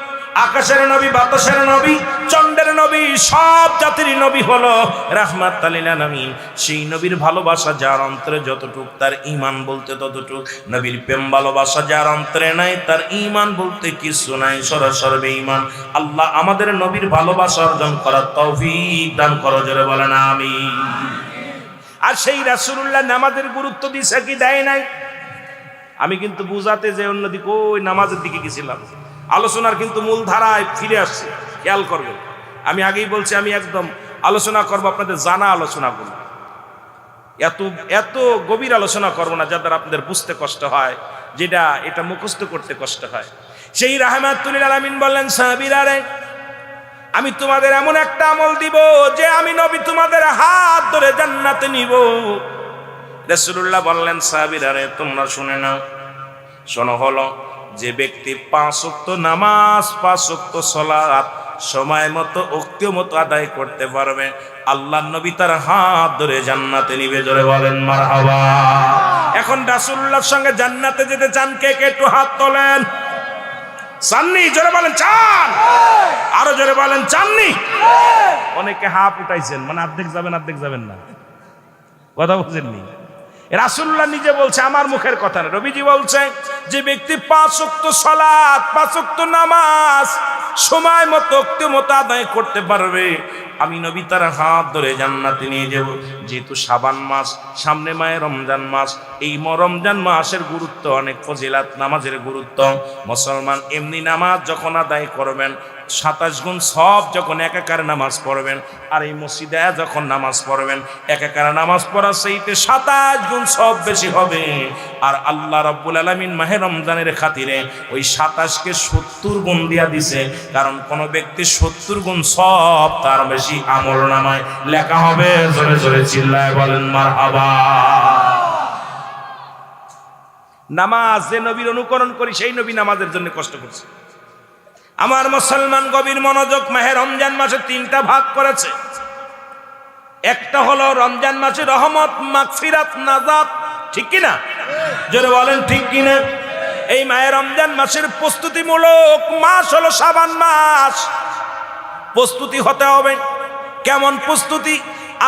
আকাশের নবী, বাতাসের নবী, চন্দ্রের নবী, সব জাতির নবী হলো রাহমাতুল লিল আলামিন। সেই নবীর ভালোবাসা যার অন্তরে যতটুক, তার ঈমান বলতে ততটুক। নবীর প্রেম ভালোবাসা যার অন্তরে নাই, তার ঈমান বলতে কিছু নাই, সরাসরি বেঈমান। আল্লাহ আমাদের নবীর ভালোবাসা অর্জন করার তৌফিক দান করো, জোরে বলেন আমিন। আর সেই রাসূলুল্লাহ নামাজের গুরুত্ব দিছে কি দেয় নাই? আমি কিন্তু বুঝাতে যে অন্যদিকে ওই নামাজের দিকে গেছিলাম, আলোচনার কিন্তু মূল ধারায় ফিরে আসছে, খেয়াল করবেন। আমি আগেই বলছি আমি একদম আলোচনা করবো, আপনাদের জানা আলোচনা করবো, এত গভীর আলোচনা করবো না যাদের আপনাদের বুঝতে কষ্ট হয়, এটা মুখস্থ করতে কষ্ট হয়। সেই রাহমাতুল লিল আলামিন বললেন, সাহাবীরা রে, আমি তোমাদের এমন একটা আমল দিব যে আমি নবী তোমাদের হাত ধরে জান্নাতে নিব। রাসূলুল্লাহ বললেন, সাহাবীরা রে তোমরা শুনে নাও। শোনো, হলো যে ব্যক্তি 5 ওয়াক্ত নামাজ 5 ওয়াক্ত সালাত সময় মতো ওক্তি মতো আদায় করতে পারবে, আল্লাহর নবী তার হাত ধরে জান্নাতে নিবে। জোরে বলেন মারহাবা। এখন রাসূলুল্লাহর সঙ্গে জান্নাতে যেতে চান কে কে? একটু হাত তোলেন। চাননি? জোরে বলেন চান। আরো জোরে বলেন চাননি। অনেকে হাত উঠাইছেন, মানে অর্ধেক যাবেন অর্ধেক যাবেন না, কথা বুঝেননি? রাসূলুল্লাহ নিজে বলছে, আমার মুখের কথা না, নবীজি বলছে যে ব্যক্তি 5 ওয়াক্ত সালাত 5 ওয়াক্ত নামাজ সময় মতো ওক্তি মতো আদায় করতে পারবে, আমি নবী তার হাত ধরে জান্নাতে নিয়ে যাব। যেহেতু শাবান মাস, সামনে মায়ে রমজান মাস, এই রমজান মাসের গুরুত্ব অনেক, ফজিলাত নামাজের গুরুত্ব। মুসলমান এমনি নামাজ যখন আদায় করবেন 27 গুণ সব, যখন একাকার নামাজ পড়বেন, আর এই মসজিদে যখন নামাজ পড়বেন একাকার নামাজ পড়ার সেইতে 27 গুণ সব বেশি হবে। আর আল্লাহ রাব্বুল আলামিন মাহে রমজানের খাতিরে ওই 27কে 70 গুণ দিয়া দিছে, কারণ কোন ব্যক্তি 70 গুণ সব তার বেশি আমল নামায় লেখা হবে। জোরে জোরে চিল্লায় বলেন মারহাবা। নামাজ যে নবীর অনুকরণ করি সেই নবী নামাজের জন্য কষ্ট করছে। আমার মুসলমান গভীর মনোযোগ, মাহে রমজান মাসে 3টা ভাগ করেছে। একটা হলো রমজান মাসে রহমত, মাগফিরাত, নাজাত, ঠিক কিনা? জোরে বলেন ঠিক কিনা? এই মাহে রমজান মাসের প্রস্তুতিমূলক মাস হলো শাবান মাস। প্রস্তুতি হতে হবে। কেমন প্রস্তুতি?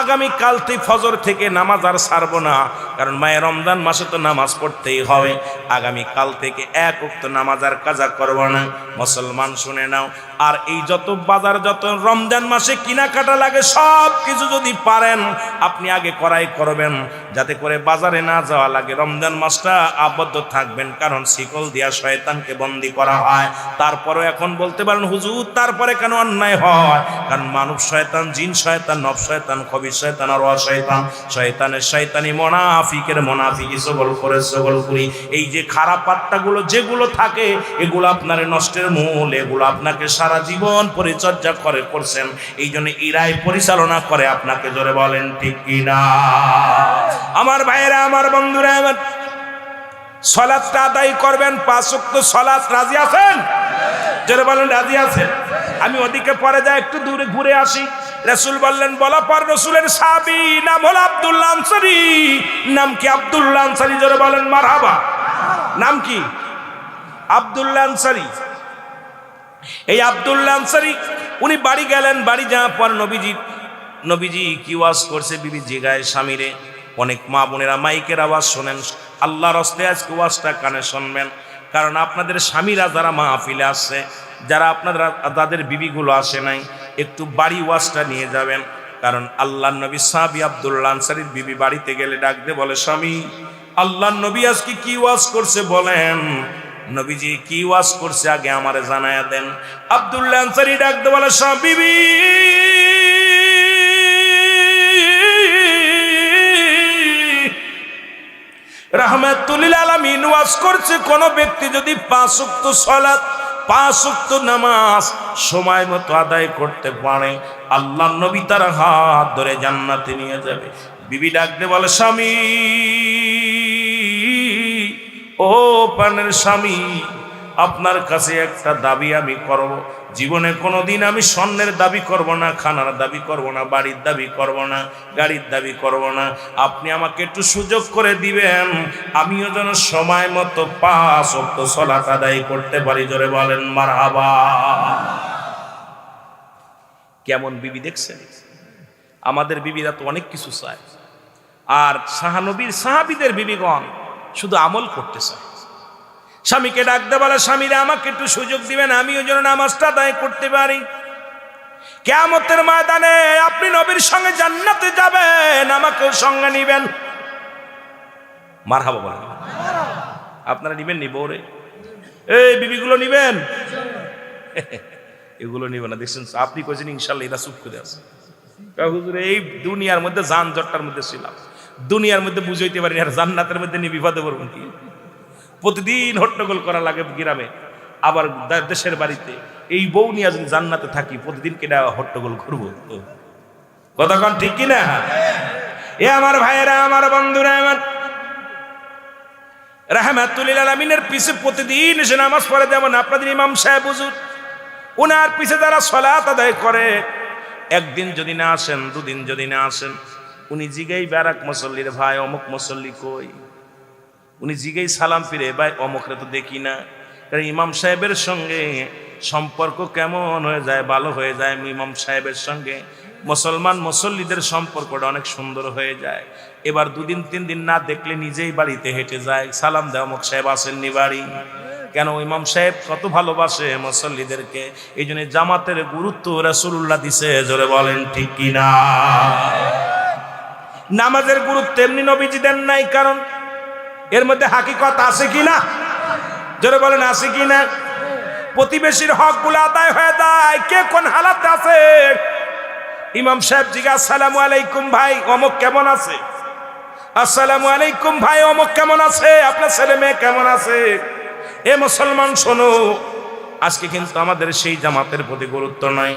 আগামী কাল থেকে ফজর থেকে নামাজ আর ছাড়বো না, কারণ মায়ে রমজান মাসে তো নামাজ পড়তেই হবে। আগামী কাল থেকে 1 ওয়াক্ত নামাজ আর কাজা করব না। মুসলমান শুনে নাও, আর এই যত বাজার, যত রমজান মাসে কেনাকাটা লাগে সব কিছু যদি পারেন আপনি আগে করাই করবেন, যাতে করে বাজারে না যাওয়া লাগে। রমজান মাসটা আবদ্ধ থাকবেন, কারণ শিকল দিয়া শয়তানকে বন্দী করা হয়। তারপরে এখন বলতে পারেন হুজুর তারপরে কেন অন্যায় হয়? কারণ মানব শয়তান, জিন শয়তান, নফস শয়তান, খবিস শয়তান আর ওয়া শয়তান, শয়তানের শয়তানি, মুনাফিকের মুনাফিকি, সবল করে সবল করি। এই যে খারাপ আত্মাগুলো যেগুলো থাকে এগুলো আপনার নষ্টের মূল, এগুলো আপনাকে সারা জীবন পরিচর্যা করছেন, এই জন্য ইরাই পরিচালনা করে আপনাকে। জোরে বলেন ঠিক কিনা? আমার ভাইয়েরা, আমার বন্ধুরা, আমার সালাতটা আদায় করবেন 5 ওয়াক্ত সালাত। রাজি আছেন? জোরে বলেন রাজি আছেন? আমি ওদিকে পরে যাই, একটু দূরে ঘুরে আসি। রাসূল বললেন, বলা পর রাসূলের সাহাবী নাম হলো আব্দুল্লাহ আনসারী। নাম কি? আব্দুল্লাহ আনসারী। জোরে বলেন মারহাবা। নাম কি? আব্দুল্লাহ আনসারী। এই আব্দুল্লাহ আনসারী উনি বাড়ি গেলেন। বাড়ি যাওয়ার পর নবীজি কি ওয়াজ করছে বিবি জিগায় স্বামীরে। অনেক মা বোনেরা মাইকের আওয়াজ শোনেন, আল্লাহর রাস্তে আজকে ওয়াজটা কানে শুনবেন, কারণ আপনাদের স্বামীরা যারা মাহফিলে আসছে, যারা আপনারা তাদের বিবিগুলো আসে নাই, একটু বাড়ি ওয়াজটা নিয়ে যাবেন। কারণ আল্লাহর নবী সাহাবী আব্দুল্লাহ আনসারীর বিবি বাড়িতে গেলে ডাক দিয়ে বলে, স্বামী আল্লাহর নবী আজকে কি ওয়াজ করছে বলেন। নবীজি কি ওয়াজ করছে আগে আমারে জানায়া দেন। আব্দুল্লাহ আনসারী ডাক দিয়ে বলে, বিবি রাহমাতুল লিল আলামিন ওয়াজ করছে, কোন ব্যক্তি যদি 5 ওয়াক্ত সালাত 5 ওয়াক্ত নামাজ সময় মতো আদায় করতে পারে, আল্লাহর নবী তার হাত ধরে জান্নাতে নিয়ে যাবে। বিবি ডাক দিয়ে বলে, স্বামী ও প্রাণের স্বামী, আপনার কাছে একটা দাবি আমি করব। জীবনে কোনোদিন আমি স্বর্ণের দাবি করব না, খানার দাবি করব না, বাড়ির দাবি করব না, গাড়ির দাবি করব না। আপনি আমাকে একটু সুযোগ করে দিবেন, আমিও যেন সময় মতো 5 ওয়াক্ত সালাত আদায় করতে পারি। জোরে বলেন মারহাবা। কেমন বিবি দেখছেন? আমাদের বিবিরা তো অনেক কিছু চায়, আর সাহাবীদের বিবিগণ শুধু আমল করতে চায়। স্বামীকে ডাকতে বলে, স্বামীরা আমাকে একটু সুযোগ দিবেন, আমিও যেন নামাজটা আদায় করতে পারি। কিয়ামতের ময়দানে আপনি নবীর সঙ্গে জান্নাতে যাবেন, আমাকেও সঙ্গে নিবেন। মারহাবা বলেন। আপনারা নিবেন নি বউরে? এই বিবিগুলো নিবেন? এগুলো নিবেন না। দেখছেন আপনি কইছেন ইনশাআল্লাহ, এরা চুপ করে আছে। হুজুর এই দুনিয়ার মধ্যে যানজটটার মধ্যে ছিলাম, দুনিয়ার মধ্যে বুঝাইতে পারি, আর জান্নাতের মধ্যে নিয়ে বিপদে পড়বেন কি? প্রতিদিন হট্টগোল করা লাগে গ্রামে, আবার দেশের বাড়িতে। এই বউ নিয়ে যদি জান্নাতে থাকি, প্রতিদিন কেনা হট্টগোল করবো? কতক্ষণ ঠিক কিনা? এ আমার ভাইয়েরা, আমার বন্ধুরা, আমার রাহমাতুল লিল আলামিনের পিছে প্রতিদিন এসে নামাজ পড়ে, যেমন আপনাদের ইমাম সাহেব হুজুর, ওনার পিছে যারা সালাত আদায় করে, একদিন যদি না আসেন, দুদিন যদি না আসেন, উনি জিগাই বারাক মুসল্লির ভাই অমুক মুসল্লি কই, উনি জিগাই সালাম ফিরে ভাই অমুকরে তো দেখি না। কারণ ইমাম সাহেবের সঙ্গে সম্পর্ক কেমন হয়ে যায়, ভালো হয়ে যায়। ইমাম সাহেবের সঙ্গে মুসলমান মুসল্লিদের সম্পর্কটা অনেক সুন্দর হয়ে যায়। এবার দুদিন তিন দিন না দেখলে নিজেই বাড়িতে হেঁটে যায়, সালাম দেয় অমুক সাহেব আসেননি বাড়ি। কেন? ইমাম সাহেব কত ভালোবাসে মুসল্লিদেরকে। এই জন্য জামাতের গুরুত্ব রাসূলুল্লাহ দিছে, জোরে বলেন ঠিক কিনা? নামাজের গুরুত্ব এমনি নবীজি দেন নাই, কারণ এর মধ্যে হাকিকত আছে কিনা, জোরে বলেন আছে কিনা? প্রতিবেশীর হক গুলো আদায় হয়ে যায়। কে কোন হালাতে আছে, ইমাম সাহেব জিজ্ঞাসা, আসসালামু আলাইকুম ভাই অমুক কেমন আছে, আসসালামু আলাইকুম ভাই অমুক কেমন আছে, আপনার ছেলে মেয়ে কেমন আছে। এ মুসলমান শোনো, আজকে কিন্তু আমাদের সেই জামাতের প্রতি গুরুত্ব নাই।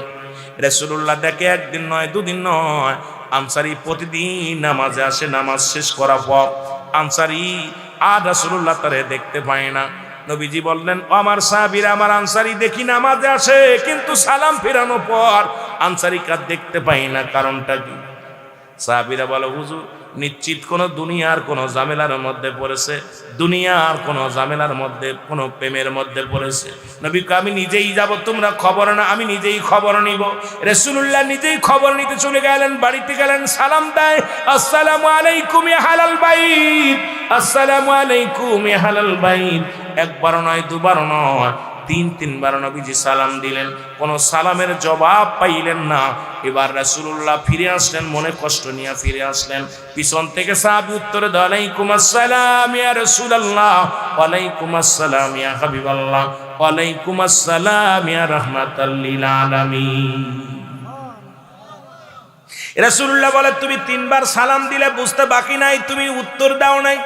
রাসূলুল্লাহ দেখে একদিন নয় দুদিন নয়, আনসারী প্রতিদিন নামাজে আসে, নামাজ শেষ করার পর আনসারী আর রাসূলুল্লাহ তারে দেখতে পায় না। নবীজি বললেন, আমার সাহাবীরা, আমার আনসারী দেখি নামাজে আসে, কিন্তু সালাম ফেরানোর পর আনসারী কার দেখতে পাই না, কারণটা কি? সাহাবীরা বলে, হুজুর নিশ্চিত কোন দুনিয়ার কোন ঝামেলার মধ্যে পড়েছে, দুনিয়ার কোন ঝামেলার মধ্যে, কোন প্রেমের মধ্যে পড়েছে। নবী কয়, আমি নিজেই যাব, তোমরা খবর না, আমি নিজেই খবর নিব। রাসূলুল্লাহ নিজেই খবর নিতে চলে গেলেন, বাড়িতে গেলেন, সালাম দেয়, আসসালামু আলাইকুম ইয়া আহলাল বাইত, আসসালামু আলাইকুম ইয়া আহলাল বাইত। একবার নয়, দুবার নয়, তিনবার নবীজি সালাম দিলেন, কোন সালামের জবাব পাইলেন না। এবার রাসূলুল্লাহ ফিরে আসলেন, মনে কষ্ট নিয়ে ফিরে আসলেন। পিছন থেকে সাহাবী উত্তরে দেয়, ওয়ালাইকুম আসসালাম ইয়া রাসূলুল্লাহ, ওয়ালাইকুম আসসালাম ইয়া হাবিবাল্লাহ, ওয়ালাইকুম আসসালাম ইয়া রাহমাতাল লিল আলামিন। রাসূলুল্লাহ বলে, তুমি তিনবার সালাম দিলে, বুঝতে বাকি নাই, তুমি উত্তর দাও নাই।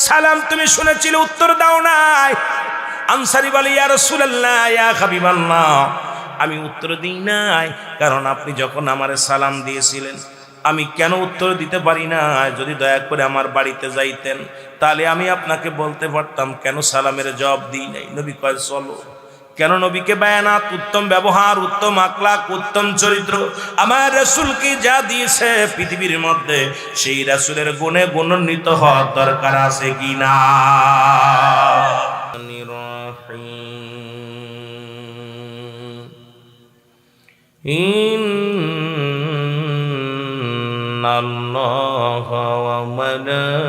সালাম তুমি শুনেছিলে, উত্তর দাও নাই। আনসারী বলে, ইয়া রাসূলুল্লাহ ইয়া হাবিবাল্লাহ, আমি উত্তর দিই নাই, কারণ আপনি যখন আমারে সালাম দিয়েছিলেন, আমি কেন উত্তর দিতে পারি না? যদি দয়া করে আমার বাড়িতে যাইতেন, তাহলে আমি আপনাকে বলতে পারতাম কেন সালামের জবাব দিই নাই। নবী কয়, চলো। কেন? নবীকে বায়ানাত, উত্তম ব্যবহার, উত্তম আখলাক, উত্তম চরিত্র আমার রাসূলকে যা দিয়েছে পৃথিবীর মধ্যে, সেই রাসূলের গুণে গুণান্বিত হওয়ার দরকার আছে কিনা? ইন্নাল্লাহা ওয়া মালাইকাতাহু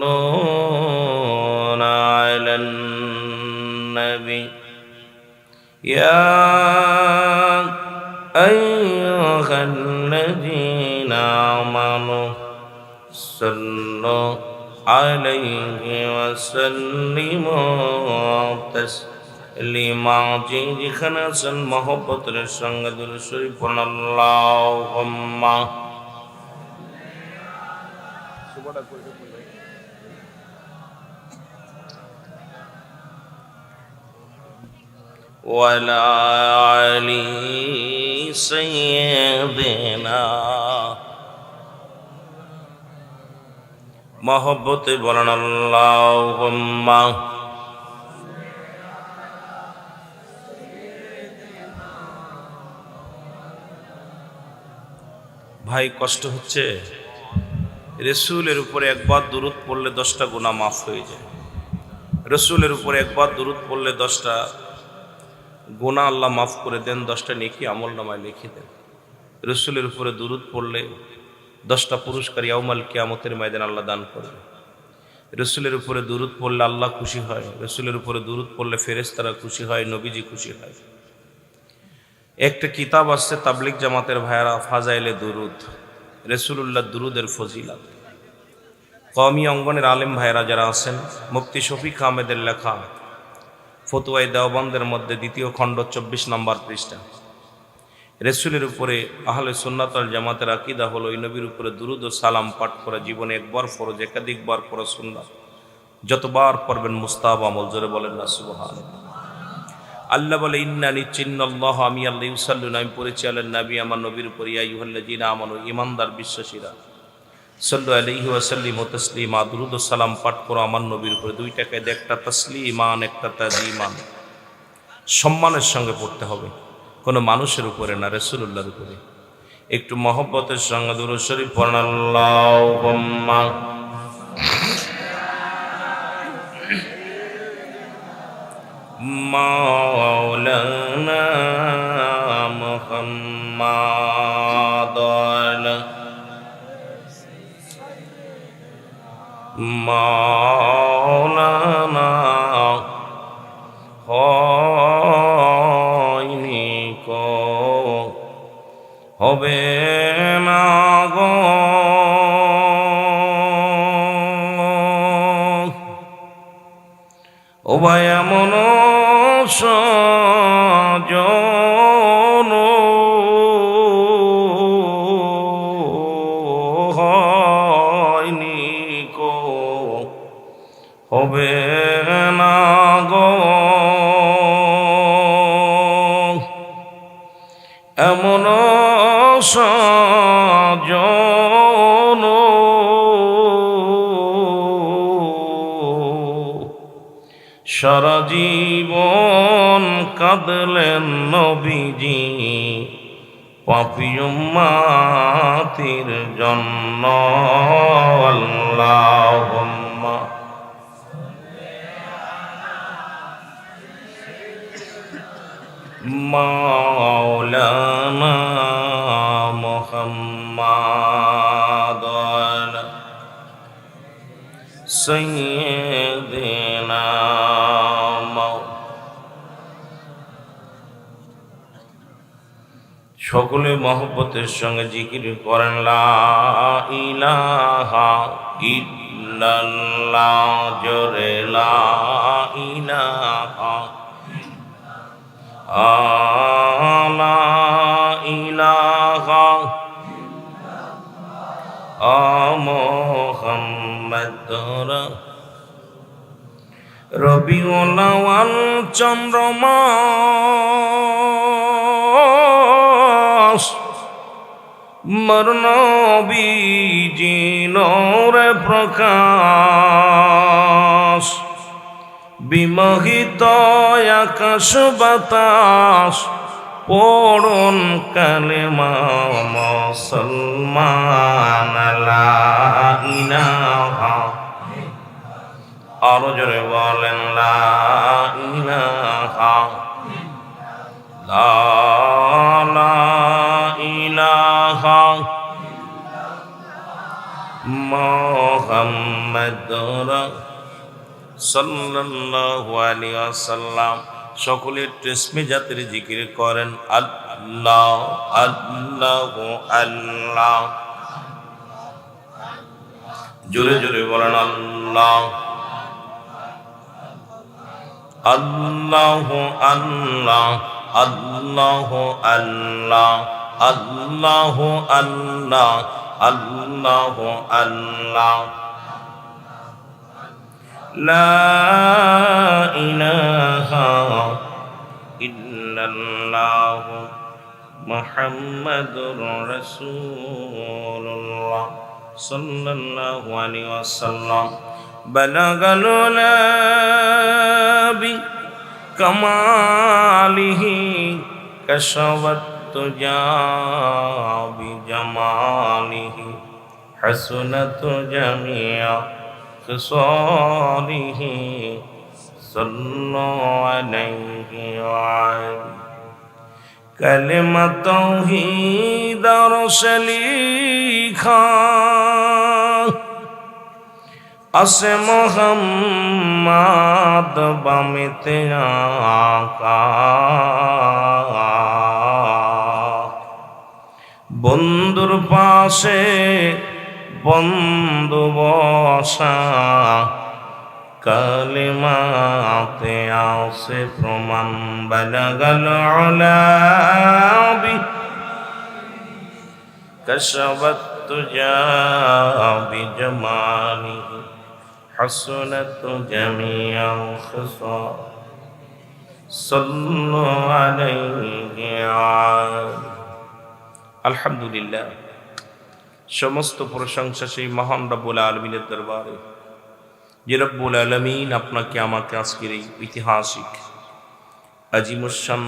ইউসাল্লুনা আলান নবী ইয়া আইয়ুহাল্লাযীনা আমানু সাল্লু আলাইহি ওয়া সাল্লিমু তাসলিমা। যেখানে আছেন মহব্বতের সঙ্গে দুরূদ শরীফ পড়ুন, আল্লাহুম্মা ওয়ালা আলি সাইয়্যিদিনা। মহব্বতে বলেন, আল্লাহুম্মা ভাই কষ্ট হচ্ছে, রাসূলের উপরে একবার দুরূদ পড়লে 10টা গুনাহ মাফ হয়ে যায়। রাসূলের উপরে একবার দুরূদ পড়লে 10টা গুনাহ আল্লাহ মাফ করে দেন, 10টা নেকি আমলনামায় লিখে দেন। রাসূলের উপরে দুরূদ পড়লে 10টা পুরস্কার ইয়াউমাল কিয়ামতের ময়দানে আল্লাহ দান করবে। রাসূলের উপরে দুরূদ পড়লে আল্লাহ খুশি হয়, রাসূলের উপরে দুরূদ পড়লে ফেরেশতারা খুশি হয়, নবীজি খুশি হয়। একটা কিতাব আছে তাবলিগ জামাতের ভাইয়ারা, ফাজাইলে দুরূদ, রাসূলুল্লাহ দুরূদের ফজিলত। কওমি অঙ্গনের আলেম ভাইয়েরা যারা আছেন, মুফতি শফিক আহমেদের লেখা ফতোয়ায়ে দেওবন্দের মধ্যে 2য় খণ্ড 24 নম্বর পৃষ্ঠা। রাসূলের উপরে আহলে সুন্নাত ওয়াল জামাতের আকীদা হলো, এই নবীর উপরে দুরূদ ও সালাম পাঠ করা জীবনে একবার ফরজ, একাধিকবার পড়া সুন্নাত। যতবার পড়বেন মুস্তাহাব আমল, জোরে বলেন না সুবহানাল্লাহ। আল্লাহ বলে, ইন্না নিশ্চিন্নাল্লাহ, আমি আল্লাহ, ইউসাল্লুনা, আমি পড়েছি আলান নবী, আমার নবীর উপর, ইয়া আইয়ুহাল্লাযীনা আমানু, ঈমানদার বিশ্বাসীরা, সাল্লু আলাইহি ওয়াসাল্লিমু তাসলিমা, দুরূদ ও সালাম পাঠ করো আমার নবীর উপরে। 2 টাকায় একটা তাসলিমান, একটা তাজিমান। সম্মানের সঙ্গে পড়তে হবে, কোনো মানুষের উপরে না, রাসূলুল্লাহর উপরে। একটু মহব্বতের সঙ্গে দুরূদ শরীফ পড়ুন। আল্লাহুম্মা মাওলানা মুহাম্মাদান মাওলানা হয়নি কো হবে না গো, ও ভাই এমন সজন হয়নি কো হবে না গো, এমন সজন সারা জীবন কাঁদলেন নবীজি পাপী উম্মতির জন্য। আল্লাহুম্মা মাওলানা মুহাম্মাদান সাইয়্যিদিনা। সকলে মহব্বতের সঙ্গে জিকির করেন লা ইলাহা ইল্লাল্লাহ, জোরে লা ইলাহা লা ইলাহা মুহাম্মাদুর রবিউল আউয়াল চন্দ্রমাস মর নবীজি নূরে প্রকাশ, বিমোহিত আকাশ বাতাস পড়ুন কালেমা মুসলমান লা ইলাহা, আরো জোরে বলেন লা ইলাহা লা ইলাহা মুহাম্মাদুর সাল্লাল্লাহু আলাইহি ওয়াসাল্লাম। সকলের তসবিহ জাতের জিকির করেন আল্লাহ আল্লাহ আল্লাহ, জোরে জোরে বলেন আল্লাহ আল্লাহ আল্লাহ আল্লাহ আল্লাহ আল্লাহ আল্লাহ আল্লাহ আল্লাহ, লা ইলাহা ইল্লাল্লাহ মুহাম্মাদুর রাসূলুল্লাহ সাল্লাল্লাহু আলাইহি ওয়াসাল্লাম। বালাগাল উলাবি কামালিহি কাশাওয়াত তুজা বিজামালিহি হাসনাত জামিয়া খিসালিহি সাল্লাল্লাহু আলাইহি ওয়াসাল্লাম। কালেমা তাওহীদ রসলিখা আসে মোহাম্মদ বামেতে আকা, বন্ধুর পাশে বন্ধু বসা, কালেমাতে আসে প্রমাণ। বালাগাল উলাবি কাশাওয়াত তুজা বিজামালিহি হাসনাত জামিয়া খিসাল সাল্লাল্লাহু আলাইহি। আলহামদুলিল্লাহ, সমস্ত প্রশংসা সেই মহান রব্বুল আলামিনের দরবারে, যে রব্বুল আলামিন আপনাকে আমাকে আজকের এই ঐতিহাসিক আজিমুসান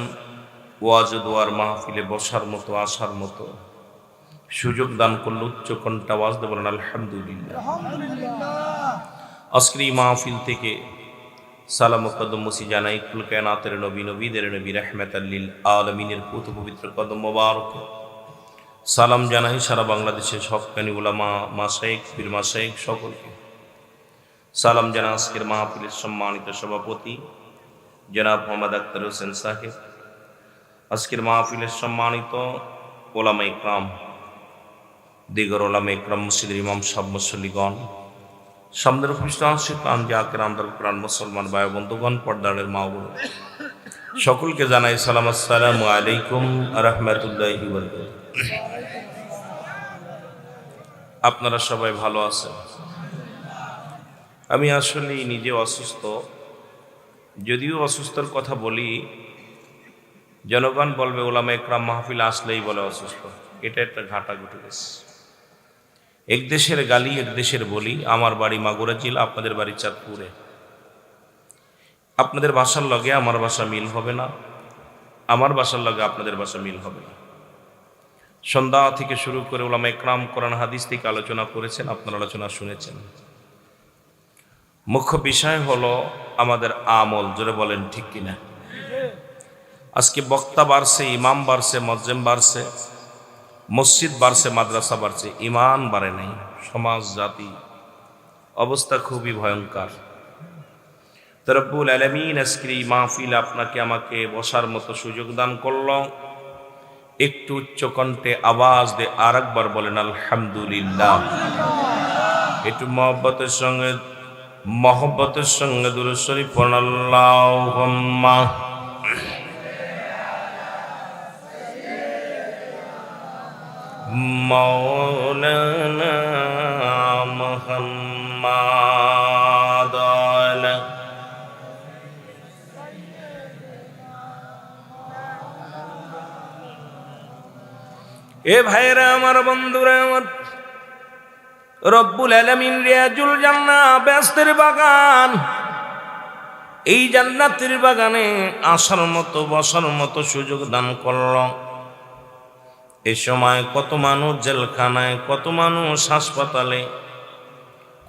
ওয়াজ দোয়ার মাহফিলে বসার মতো, আসার মতো সুযোগ দান করল। উচ্চ কণ্ঠে আওয়াজ দিয়ে বলেন আলহামদুলিল্লাহ। আজকের এই মাহফিল থেকে সালাম ও কদম মুসি জানাই কুল কায়নাতের নবী, নবীদের নবী, রাহমাতাল লিল আলামিনের পুত পবিত্র কদম মোবারক। সালাম জানাই সারা বাংলাদেশের হক্কানি উলামা, মাশায়েখ, পীর মাশায়েখ সকলকে। সালাম জানা আজকের মাহফিলের সম্মানিত সভাপতি জনাব মোহাম্মদ আখতার হোসেন সাহেব, আজকের মাহফিলের সম্মানিত ওলামা ইকরাম, দিগর ওলামা ইকরাম, মসজিদের ইমাম সাহেব, মুসল্লিগণ, সামনের উপস্থিত আশিক আনজাকের আন্দোলন কোরআন মুসলমান ভাই বন্ধুগণ, পর্দারের মা বোন সকলকে জানাই সালাম, আসসালামু আলাইকুম ওয়া রাহমাতুল্লাহি ওয়া বারাকাতুহু। আপনারা সবাই ভালো আছেন? আমি আসলে নিজে অসুস্থ, যদিও অসুস্থর কথা বলি জনগণ বলবে ওলামা ইকরাম মাহফিল আসলেই বলে অসুস্থ। এটা একটা ঘাটা ঘটে গেছে। এক দেশের গালি এক দেশের বলি। আমার বাড়ি মাগুরা জেলা, আপনাদের বাড়ি চাঁদপুরে। আপনাদের ভাষার লগে আমার ভাষা মিল হবে না, আমার ভাষার লগে আপনাদের ভাষা মিল হবে না। সন্ধ্যা থেকে শুরু করে ওলামা ইকরাম কোরআন হাদিস থেকে আলোচনা করেছেন, আপনারা আলোচনা শুনেছেন। মুখ্য বিষয় হলো আমাদের আমল। জোরে বলেন ঠিক কিনা? আজকে বক্তা বাড়ছে, ইমাম বাড়ছে, মজ্জেম বাড়ছে, মসজিদ বাড়ছে, মাদ্রাসা বাড়ছে, ইমান বাড়ে নাই। সমাজ জাতি অবস্থা খুবই ভয়ঙ্কর। রব্বুল আলামিন আজকের এই মাহফিল আপনাকে আমাকে বসার মতো সুযোগ দান করল। একটু উচ্চ কণ্ঠে আওয়াজ দিয়ে আর একবার বলেন আলহামদুলিল্লাহ। একটু মহব্বতের সঙ্গে দুরূদ শরীফ পড়ুন আল্লাহুম্মা মাওলানা মুহাম্মাদ। এ ভাইরা আমার, বন্ধুরা আমার, রব্বুল আলামিন রিয়াজুল জান্নাহ বেহেশতের বাগান, এই জান্নাতের বাগানে আসার মতো, বসার মতো সুযোগ দান করল। এ সময় কত মানুষ জেলখানায়, কত মানুষ হাসপাতালে,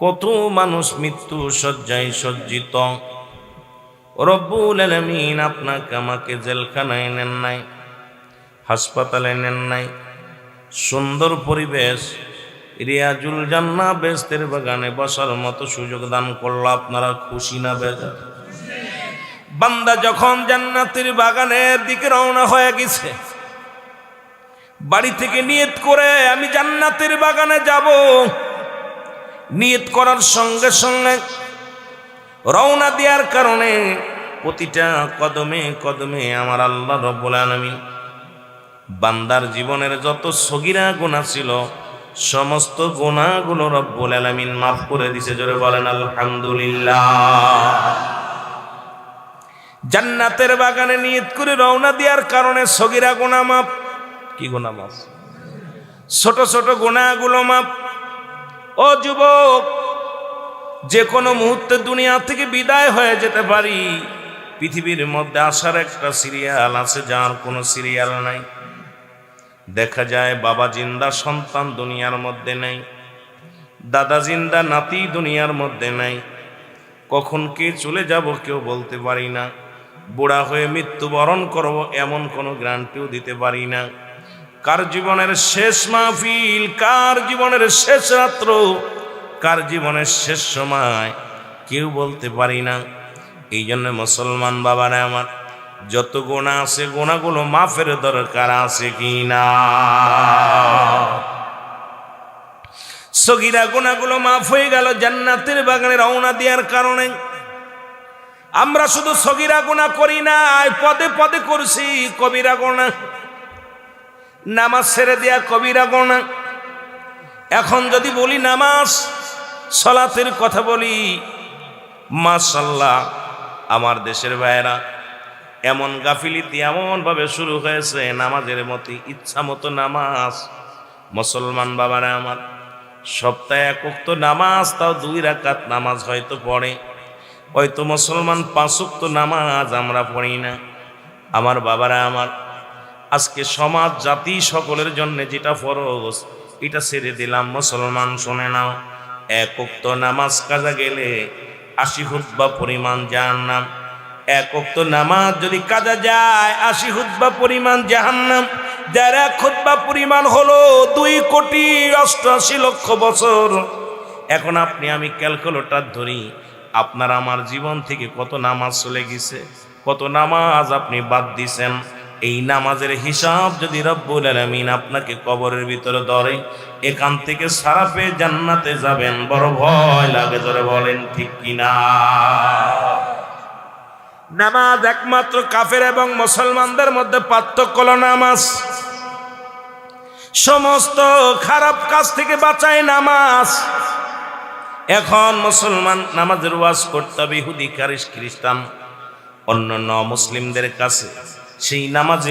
কত মানুষ মৃত্যু শয্যায় সজ্জিত। রব্বুল আলামিন আপনাকে আমাকে জেলখানায় নেন নাই, হাসপাতালে নেন নাই, সুন্দর পরিবেশ রিয়াজুল জান্নাহ বেহেশতের বাগানে বসার মতো সুযোগ দান করল। আপনারা খুশি না বেজার? বান্দা যখন জান্নাতের বাগানের দিকে রওনা হয়ে গেছে, বাড়ি থেকে নিয়ত করে আমি জান্নাতের বাগানে যাব, নিয়ত করার সঙ্গে সঙ্গে রওনা দেওয়ার কারণে প্রতিটা কদমে কদমে আমার আল্লাহ রব্বুল আলামিন বান্দার জীবনের যত সগীরা গুনাহ ছিল সমস্ত গুনাহগুলো রব্বুল আলামিন মাফ করে দিয়েছে। জোরে বলেন আলহামদুলিল্লাহ। জান্নাতের বাগানে নিয়ত করে রওনা দেওয়ার কারণে সগীরা গুনাহ মাফ। কি গুনাহ মাফ? ছোট ছোট গুনাহগুলো মাফ। ও যুবক, যে কোনো মুহূর্তে দুনিয়া থেকে বিদায় হয়ে যেতে পারি। পৃথিবীর মধ্যে আসার একটা সিরিয়াল আছে, যার কোনো সিরিয়াল নাই। দেখা যায় বাবা জিন্দা, সন্তান দুনিয়ার মধ্যে নাই, দাদা জিন্দা, নাতি দুনিয়ার মধ্যে নাই। কখন কে চলে যাব কেউ বলতে পারি না। বুড়া হয়ে মৃত্যুবরণ করব এমন কোনো গ্যারান্টিও দিতে পারি না। কার জীবনের শেষ মাহফিল, কার জীবনের শেষ রাত্র, কার জীবনের শেষ সময় কেউ বলতে পারি না। এই জন্য মুসলমান বাবারা আমার, যত গুনাহ আছে গুনাহগুলো মাফের দরকার আছে কিনা? সগীরা গুনাহগুলো মাফ হয়ে গেল জান্নাতের বাগানে রওনা দেওয়ার কারণে। আমরা শুধু সগীরা গুনাহ করি না, পদে পদে করছি কবিরা গুনাহ। নামাজ ছেড়ে দেয়া কবিরা গুনাহ। এখন যদি বলি নামাজ সালাতের কথা বলি, মাশাআল্লাহ আমার দেশের ভাইয়েরা এমন গাফিলিতি এমন ভাবে শুরু হয়েছে, নামাজের মতো ইচ্ছা মতো নামাজ মুসলমান বাবারা আমার, সপ্তাহে এক ওয়াক্ত নামাজ, তাও 2 রাকাত নামাজ হয়তো পড়ে, হয়তো মুসলমান 5 ওয়াক্ত নামাজ আমরা পড়ি না। আমার বাবারা আমার, আজকে সমাজ জাতি সকলের জন্য যেটা ফরজ এটা ছেড়ে দিলাম। মুসলমান শুনে নাও, 1 ওয়াক্ত নামাজ কাজা গেলে 80 খুতবা পরিমাণ জাহান্নাম। 1 ওয়াক্ত নামাজ যদি কাজা যায় 80 খুতবা পরিমাণ জাহান্নাম। যার 1 খুতবা পরিমাণ হলো 2,88,00,000 বছর। এখন আপনি আমি ক্যালকুলেটর ধরি, আপনার আমার জীবন থেকে কত নামাজ চলে গেছে, কত নামাজ আপনি বাদ দিছেন। এই নামাজের হিসাব যদি রব্বুল আলামিন আপনাকে কবরের ভিতরে ধরে, এখান থেকে সারা পেয়ে জান্নাতে যাবেন, বড় ভয় লাগে। ধরে বলেন ঠিক কিনা? নামাজ একমাত্র কাফের এবং মুসলমানদের মধ্যে পার্থক্য হলো নামাজ। সমস্ত খারাপ কাজ থেকে বাঁচায় নামাজ। এখন মুসলমান নামাজের ওয়াজ করতে হবে ইহুদি খ্রিস্টান অন্যান্য মুসলিমদের কাছে, সেই নামাজে